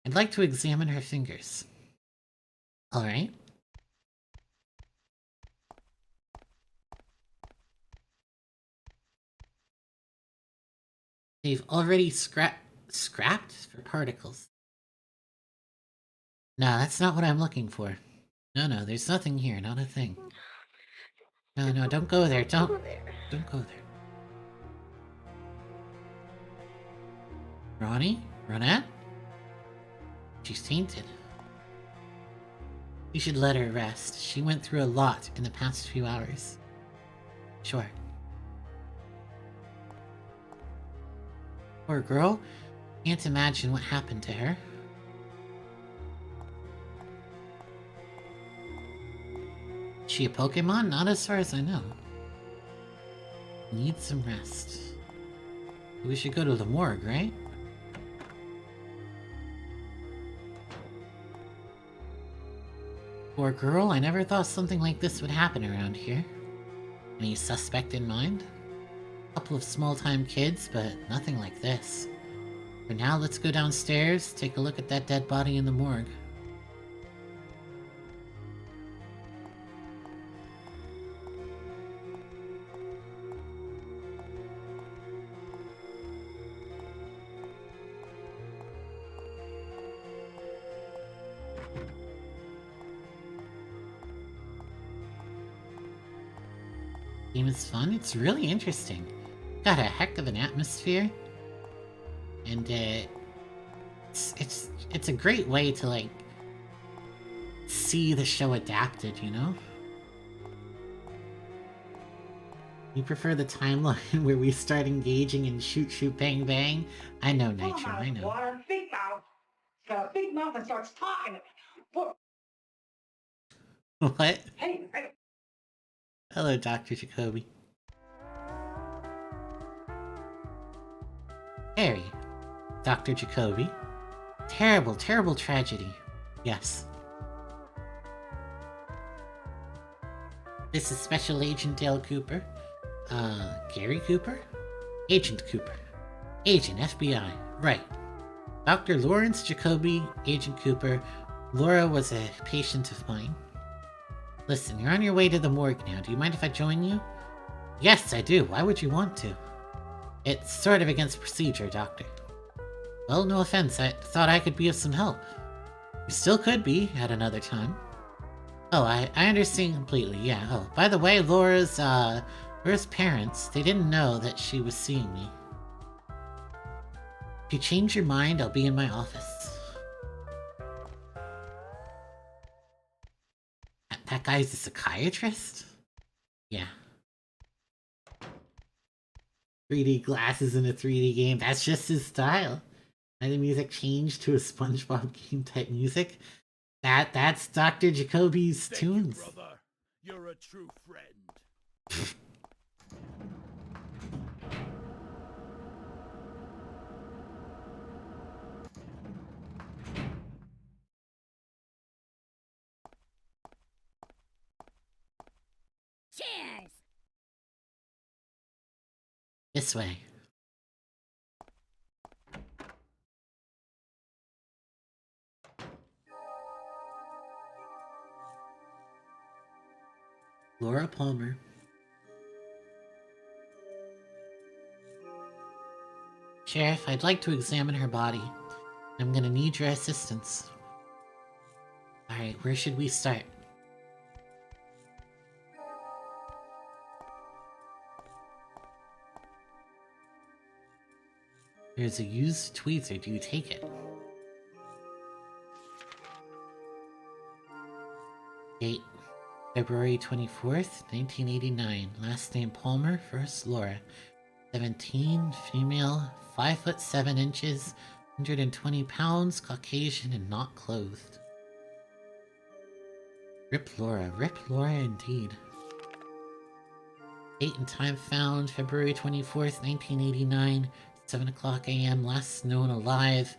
[SPEAKER 1] I'd like to examine her fingers. Alright. They've already scrapped for particles. No, that's not what I'm looking for. No, there's nothing here, not a thing. No, don't go there, don't go there. Ronnie? Ronette? She's tainted. You should let her rest. She went through a lot in the past few hours. Sure. Poor girl. Can't imagine what happened to her. Is she a Pokemon? Not as far as I know. Need some rest. We should go to the morgue, right? Poor girl, I never thought something like this would happen around here. Any suspect in mind? A couple of small-time kids, but nothing like this. For now, let's go downstairs, take a look at that dead body in the morgue. Game is fun. It's really interesting. Got a heck of an atmosphere, and it's a great way to like see the show adapted. You know. You prefer the timeline where we start engaging in shoot, shoot, bang, bang? I know, Nitro. I know.
[SPEAKER 11] Water, big mouth. Got a big mouth and starts talking. What?
[SPEAKER 1] What?
[SPEAKER 11] Hey.
[SPEAKER 1] Hello, Dr. Jacoby. Harry. Dr. Jacoby. Terrible, terrible tragedy. Yes. This is Special Agent Dale Cooper. Gary Cooper? Agent Cooper. Agent, FBI. Right. Dr. Lawrence Jacoby, Agent Cooper. Laura was a patient of mine. Listen, you're on your way to the morgue now. Do you mind if I join you? Yes, I do. Why would you want to? It's sort of against procedure, Doctor. Well, no offense. I thought I could be of some help. You still could be at another time. Oh, I understand completely, yeah. Oh, by the way, Laura's parents, they didn't know that she was seeing me. If you change your mind, I'll be in my office. That guy's a psychiatrist? Yeah. 3D glasses in a 3D game, that's just his style. And the music changed to a SpongeBob game type music. That's Dr. Jacoby's tunes.
[SPEAKER 12] You, brother. You're a true friend.
[SPEAKER 2] Cheers!
[SPEAKER 1] This way. Laura Palmer. Sheriff, I'd like to examine her body. I'm gonna need your assistance. Alright, where should we start? There's a used tweezer. Do you take it? Date: February 24th, 1989. Last name Palmer, first Laura. 17, female, 5 foot 7 inches, 120 pounds, Caucasian, and not clothed. Rip Laura indeed. Date and time found: February 24th, 1989, 7 o'clock a.m. Last known alive,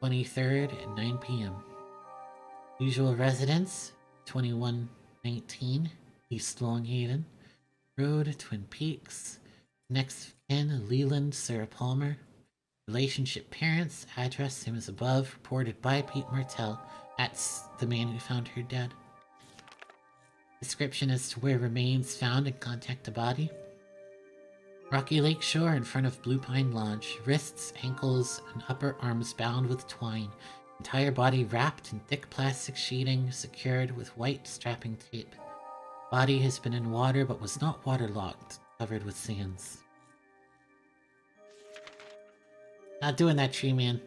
[SPEAKER 1] 23rd at 9 p.m. Usual residence: 2119 East Longhaven Road, Twin Peaks. Next of kin: Leland Sarah Palmer. Relationship: parents. Address same as above. Reported by Pete Martell. That's the man who found her dead. Description as to where remains found and contact the body: Rocky Lake Shore in front of Blue Pine Lodge. Wrists, ankles, and upper arms bound with twine. Entire body wrapped in thick plastic sheeting, secured with white strapping tape. Body has been in water but was not waterlogged, covered with sands. Not doing that, Tree Man.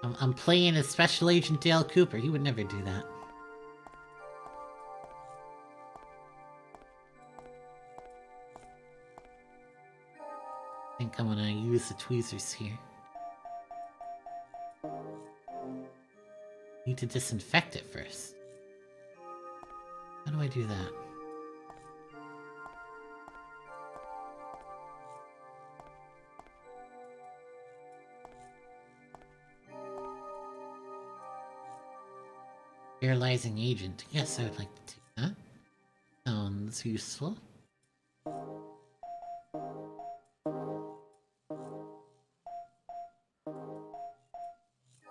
[SPEAKER 1] I'm playing as Special Agent Dale Cooper. He would never do that. I think I'm gonna use the tweezers here. Need to disinfect it first. How do I do that? Sterilizing agent. Yes, I would like to take that. Sounds useful.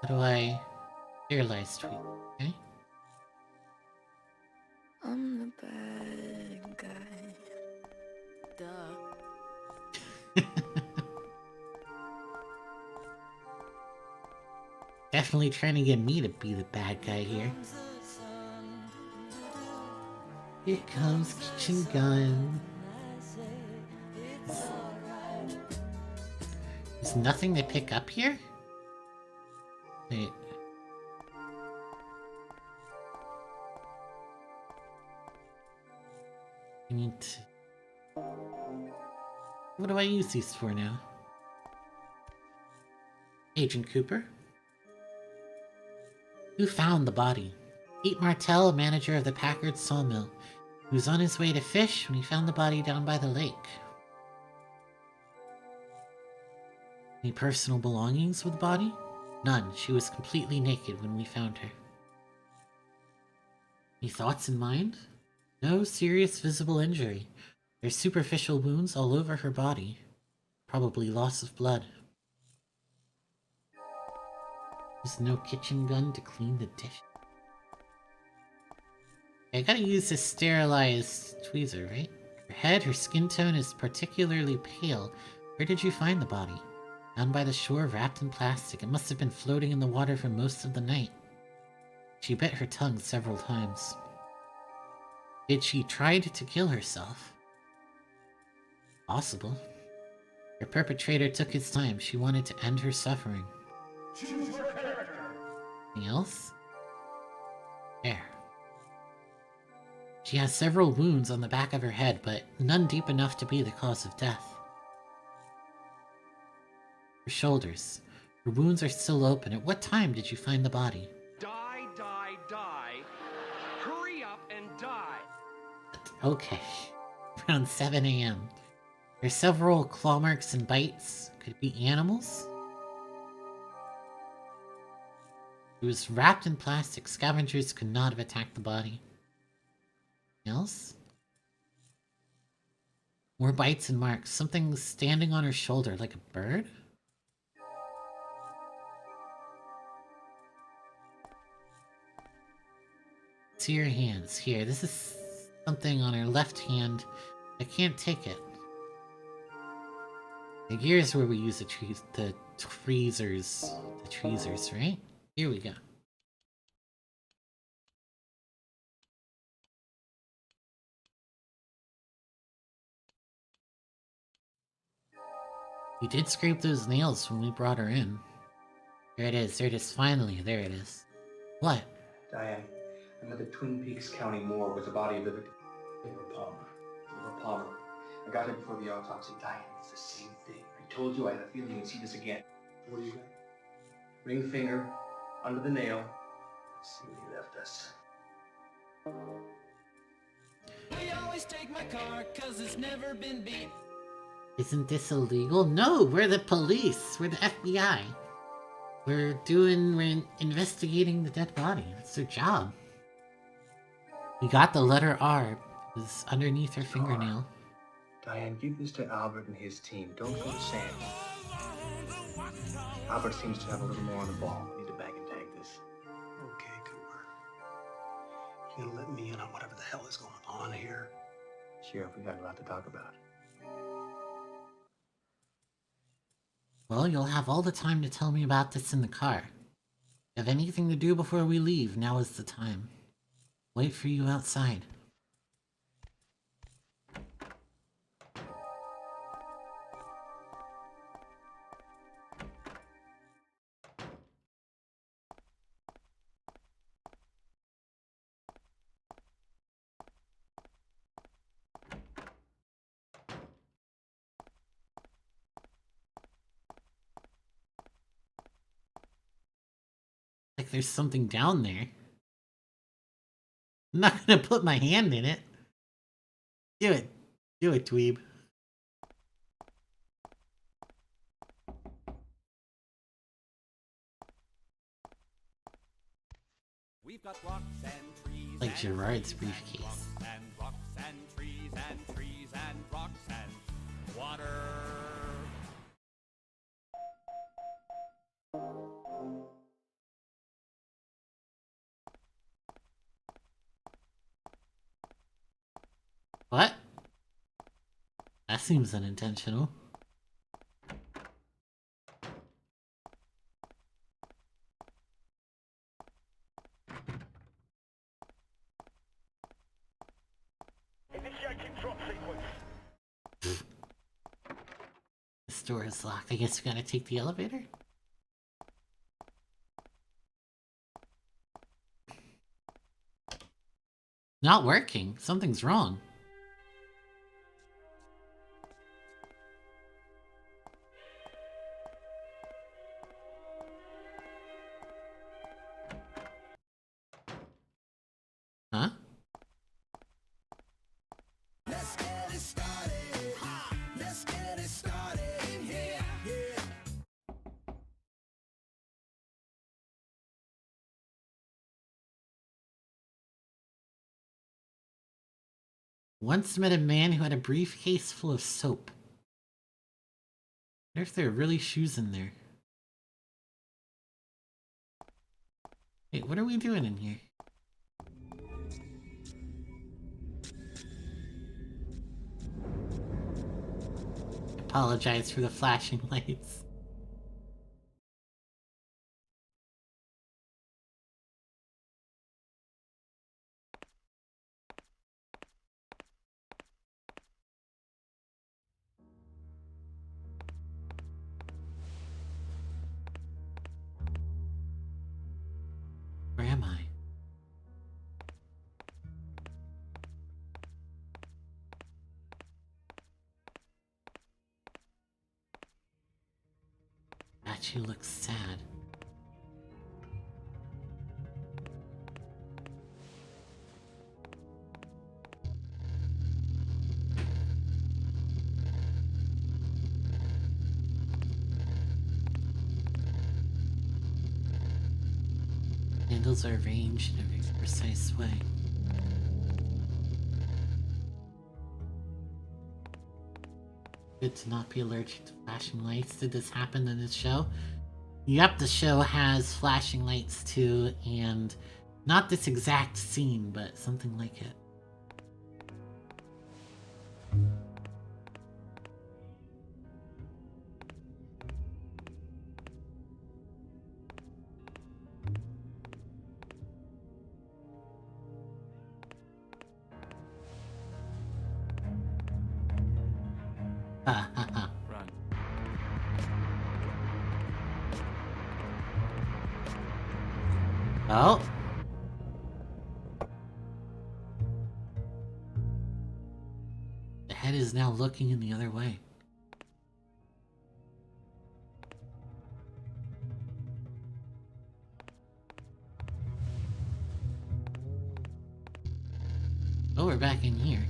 [SPEAKER 1] How do I sterilize tweet? Okay.
[SPEAKER 2] I'm the bad guy. Duh.
[SPEAKER 1] Definitely trying to get me to be the bad guy here. Here comes Kitchen Gun. There's nothing to pick up here? Wait. I need to... What do I use these for now? Agent Cooper? Who found the body? Pete Martell, manager of the Packard sawmill. He was on his way to fish when he found the body down by the lake. Any personal belongings with the body? None. She was completely naked when we found her. Any thoughts in mind? No serious visible injury. There's superficial wounds all over her body. Probably loss of blood. There's no kitchen gun to clean the dish. I gotta use this sterilized tweezer, right? Her head, her skin tone is particularly pale. Where did you find the body? Down by the shore, wrapped in plastic. It must have been floating in the water for most of the night. She bit her tongue several times. Did she try to kill herself? Possible. Her perpetrator took his time. She wanted to end her suffering.
[SPEAKER 12] Choose your character.
[SPEAKER 1] Anything else? There. She has several wounds on the back of her head, but none deep enough to be the cause of death. Her shoulders. Her wounds are still open. At what time did you find the body?
[SPEAKER 12] Die, die, die. Hurry up and die.
[SPEAKER 1] Okay. Around 7 a.m. There's several claw marks and bites. Could it be animals? It was wrapped in plastic. Scavengers could not have attacked the body. Anything else? More bites and marks. Something standing on her shoulder like a bird? See your hands. Here, this is something on her left hand. I can't take it. Here's where we use the tweezers. The tweezers, right? Here we go. We did scrape those nails when we brought her in. There it is. There it is. Finally, there it is. What?
[SPEAKER 13] Diane, I'm at the Twin Peaks County morgue with the body of the victim. Laura Palmer. Laura Palmer. I got her before the autopsy. Diane, it's the same thing. I told you I had a feeling you'd see this again. What do you got? Ring finger, under the nail. Let's see where you left us.
[SPEAKER 14] We always take my car, cause it's never been beat.
[SPEAKER 1] Isn't this illegal? No, we're the police. We're the FBI. We're investigating the dead body. That's their job. We got the letter R. It was underneath her fingernail.
[SPEAKER 13] Diane, give this to Albert and his team. Don't go to Sam. Albert seems to have a little more on the ball. We need to bag and tag this.
[SPEAKER 5] Okay, Cooper. You gonna let me in on whatever the hell is going on here?
[SPEAKER 13] Sheriff, we got a lot to talk about.
[SPEAKER 1] Well, you'll have all the time to tell me about this in the car. If you have anything to do before we leave, now is the time. Wait for you outside. Like there's something down there. I'm not gonna put my hand in it. Do it. Do it, dweeb.
[SPEAKER 14] We've got rocks and trees.
[SPEAKER 1] Like Gerard's briefcase.
[SPEAKER 14] And rocks and trees and rocks and water.
[SPEAKER 1] What? That seems unintentional.
[SPEAKER 14] Initiating drop sequence.
[SPEAKER 1] This door is locked. I guess we gotta take the elevator? Not working. Something's wrong. Huh?
[SPEAKER 14] Let's get it started. Let's get it started in here. Yeah.
[SPEAKER 1] Once met a man who had a briefcase full of soap. I wonder if there are really shoes in there. Wait, what are we doing in here? Apologize for the flashing lights. Where am I? Statue looks sad. Handles are arranged in a very precise way. Good to not be allergic to flashing lights. Did this happen in this show? Yep, the show has flashing lights too, and not this exact scene, but something like it. Oh. The head is now looking in the other way. Oh, we're back in here.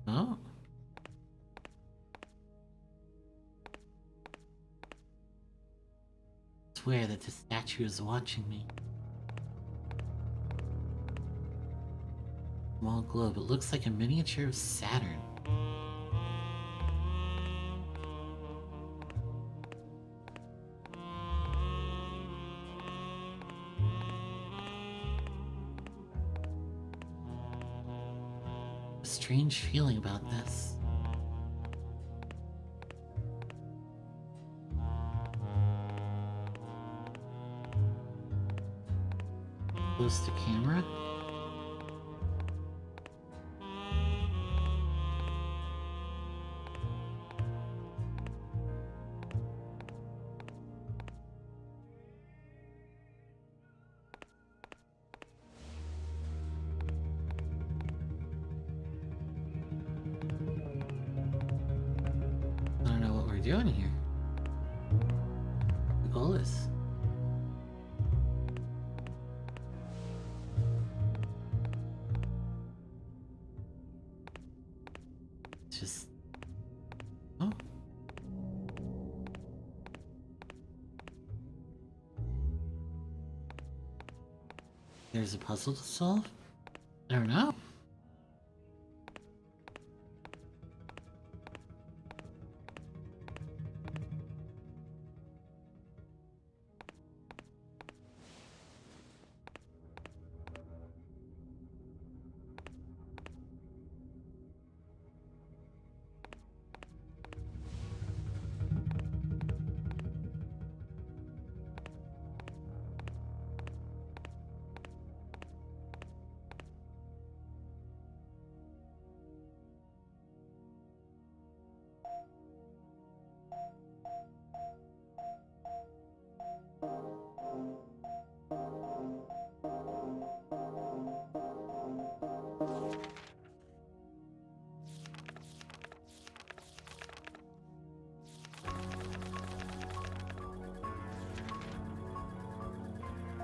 [SPEAKER 1] Oh. I swear that the statue is watching me. Small globe. It looks like a miniature of Saturn. A strange feeling about this. Close to camera. I don't know what we're doing here. The goal is. Just. Oh. There's a puzzle to solve? I don't know.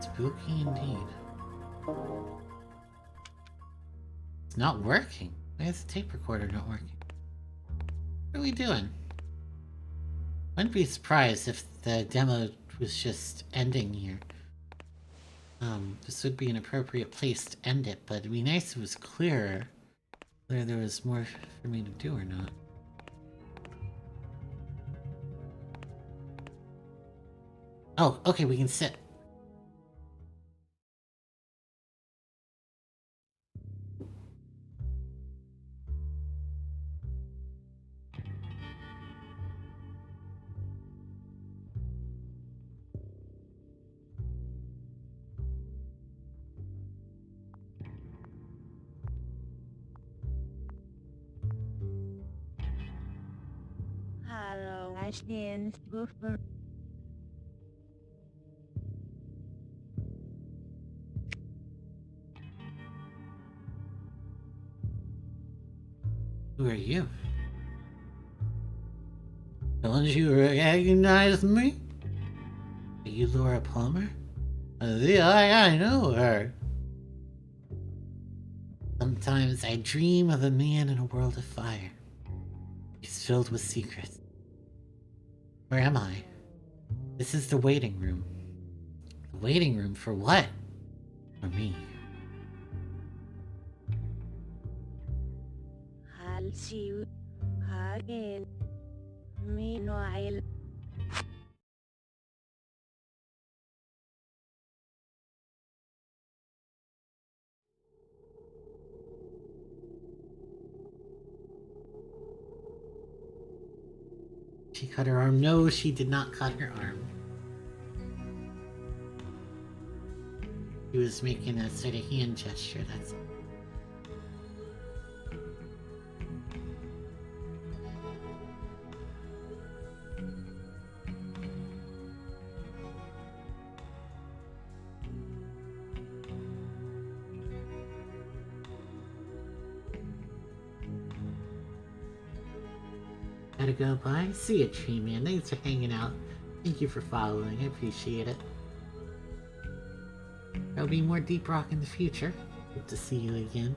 [SPEAKER 1] Spooky indeed. It's not working. Why is the tape recorder not working? What are we doing? Wouldn't be surprised if the demo was just ending here. This would be an appropriate place to end it, but it'd be nice if it was clearer whether there was more for me to do or not. Oh, okay, we can sit.
[SPEAKER 2] Hello, Ashton.
[SPEAKER 1] Who are you? Don't you recognize me? Are you Laura Palmer? I know her. Sometimes I dream of a man in a world of fire. He's filled with secrets. Where am I? This is the waiting room. The waiting room for what? For me.
[SPEAKER 2] I'll see you again. Meanwhile.
[SPEAKER 1] She cut her arm. No, she did not cut her arm. She was making a sort of hand gesture, that's all. Gotta go. Bye. See ya, Tree Man. Thanks for hanging out. Thank you for following. I appreciate it. There'll be more Deep Rock in the future. Hope to see you again.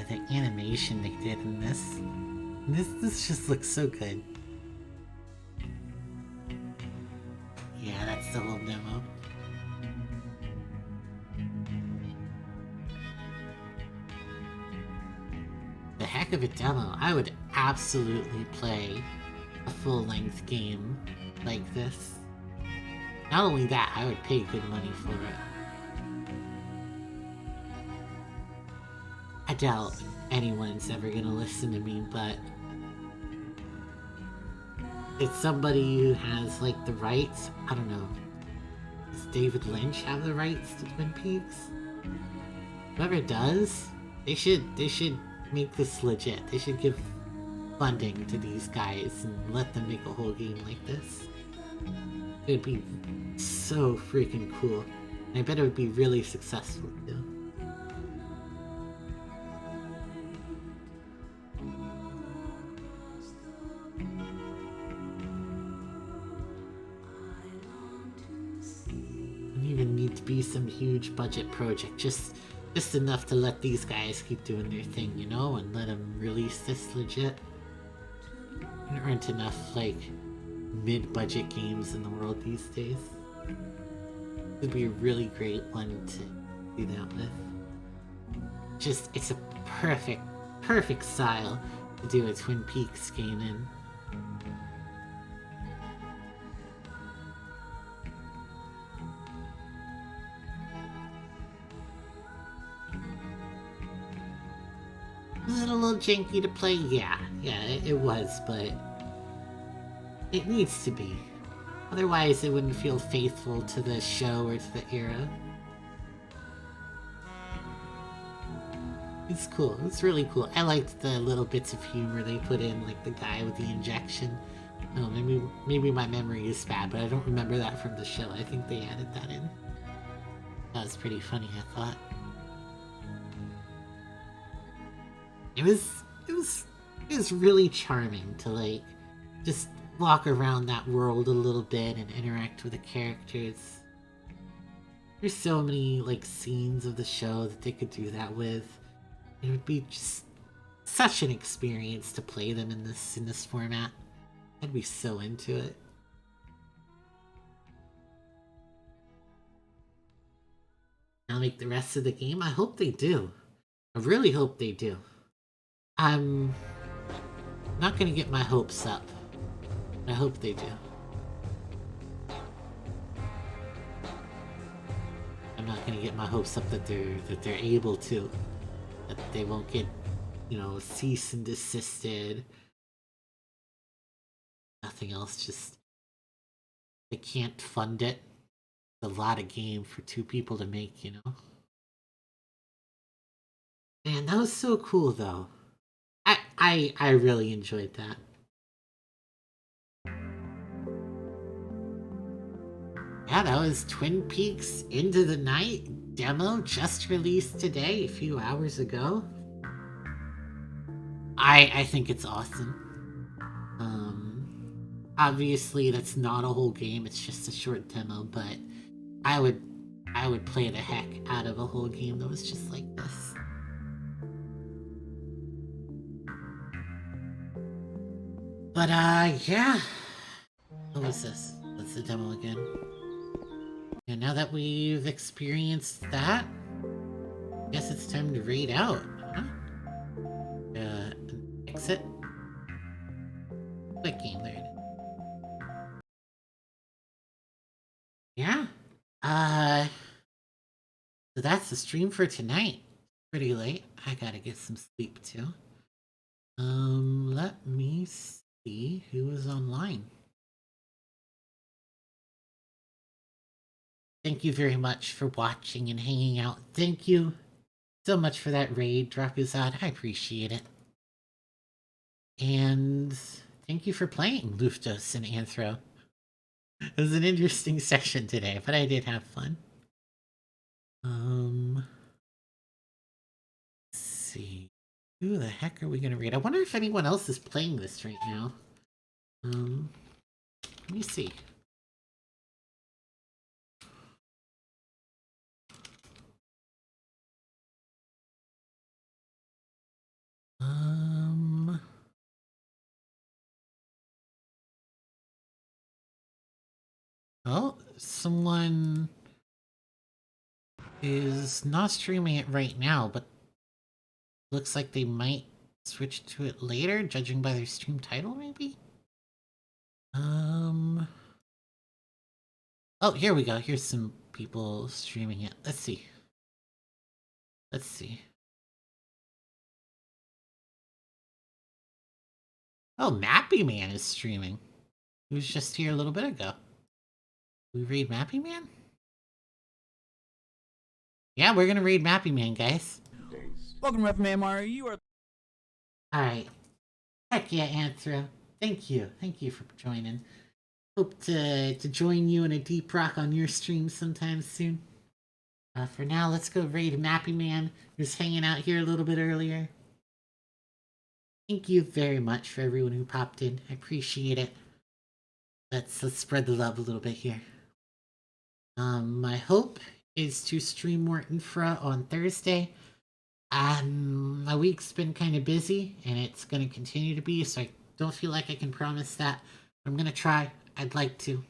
[SPEAKER 1] The animation they did in this. This just looks so good. Yeah, that's the whole demo. The heck of a demo. I would absolutely play a full-length game like this. Not only that, I would pay good money for it. I doubt anyone's ever gonna listen to me, but it's somebody who has like the rights. I don't know. Does David Lynch have the rights to Twin Peaks? Whoever does, they should make this legit. They should give funding to these guys and let them make a whole game like this. It would be so freaking cool. And I bet it would be really successful too. To be some huge budget project, just enough to let these guys keep doing their thing, you know, and let them release this legit. There aren't enough like mid-budget games in the world these days. It'd be a really great one to do that with. Just, it's a perfect style to do a Twin Peaks game in. Was it a little janky to play? Yeah, it was, but it needs to be. Otherwise, it wouldn't feel faithful to the show or to the era. It's cool. It's really cool. I liked the little bits of humor they put in, like the guy with the injection. Oh, maybe my memory is bad, but I don't remember that from the show. I think they added that in. That was pretty funny, I thought. It was really charming to like just walk around that world a little bit and interact with the characters. There's so many like scenes of the show that they could do that with. It would be just such an experience to play them in this format. I'd be so into it. I'll make the rest of the game. I hope they do. I really hope they do. I'm not gonna get my hopes up. I hope they do. I'm not gonna get my hopes up that they're able to. That they won't get cease and desisted. Nothing else, just they can't fund it. It's a lot of game for two people to make, Man, that was so cool though. I really enjoyed that. Yeah, that was Twin Peaks Into the Night demo, just released today, a few hours ago. I think it's awesome. Obviously that's not a whole game, it's just a short demo, but I would play the heck out of a whole game that was just like this. But yeah. What was this? That's the demo again. And now that we've experienced that, I guess it's time to raid out, huh? Exit. Quick game there. Yeah. So that's the stream for tonight. Pretty late. I gotta get some sleep too. Let me see who is online. Thank you very much for watching and hanging out. Thank you so much for that raid, Drakuzad. I appreciate it. And thank you for playing, Luftos and Anthro. It was an interesting session today, but I did have fun. Let's see. Who the heck are we gonna read? I wonder if anyone else is playing this right now. Let me see. Oh, someone is not streaming it right now, but looks like they might switch to it later, judging by their stream title, maybe? Oh, here we go. Here's some people streaming it. Let's see. Oh, Mappy Man is streaming. He was just here a little bit ago. We read Mappy Man? Yeah, we're gonna read Mappy Man, guys.
[SPEAKER 15] Welcome, Ref Mamar. You are.
[SPEAKER 1] Alright. Heck yeah, Anthro. Thank you. Thank you for joining. Hope to join you in a deep rock on your stream sometime soon. For now, let's go raid Mappy Man, who's hanging out here a little bit earlier. Thank you very much for everyone who popped in. I appreciate it. Let's spread the love a little bit here. My hope is to stream more infra on Thursday. My week's been kind of busy, and it's going to continue to be, so I don't feel like I can promise that. I'm going to try. I'd like to.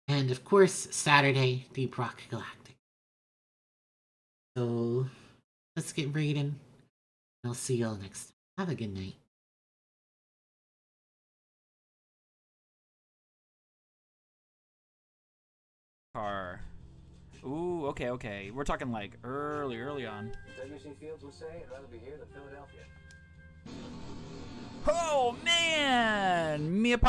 [SPEAKER 1] And of course, Saturday, Deep Rock Galactic. So, let's get raiding. I'll see y'all next time. Have a good night.
[SPEAKER 15] Car. Ooh, okay. We're talking like early on.
[SPEAKER 7] W.C. Fields would say, I'd rather be here than Philadelphia.
[SPEAKER 15] Oh man, Mia.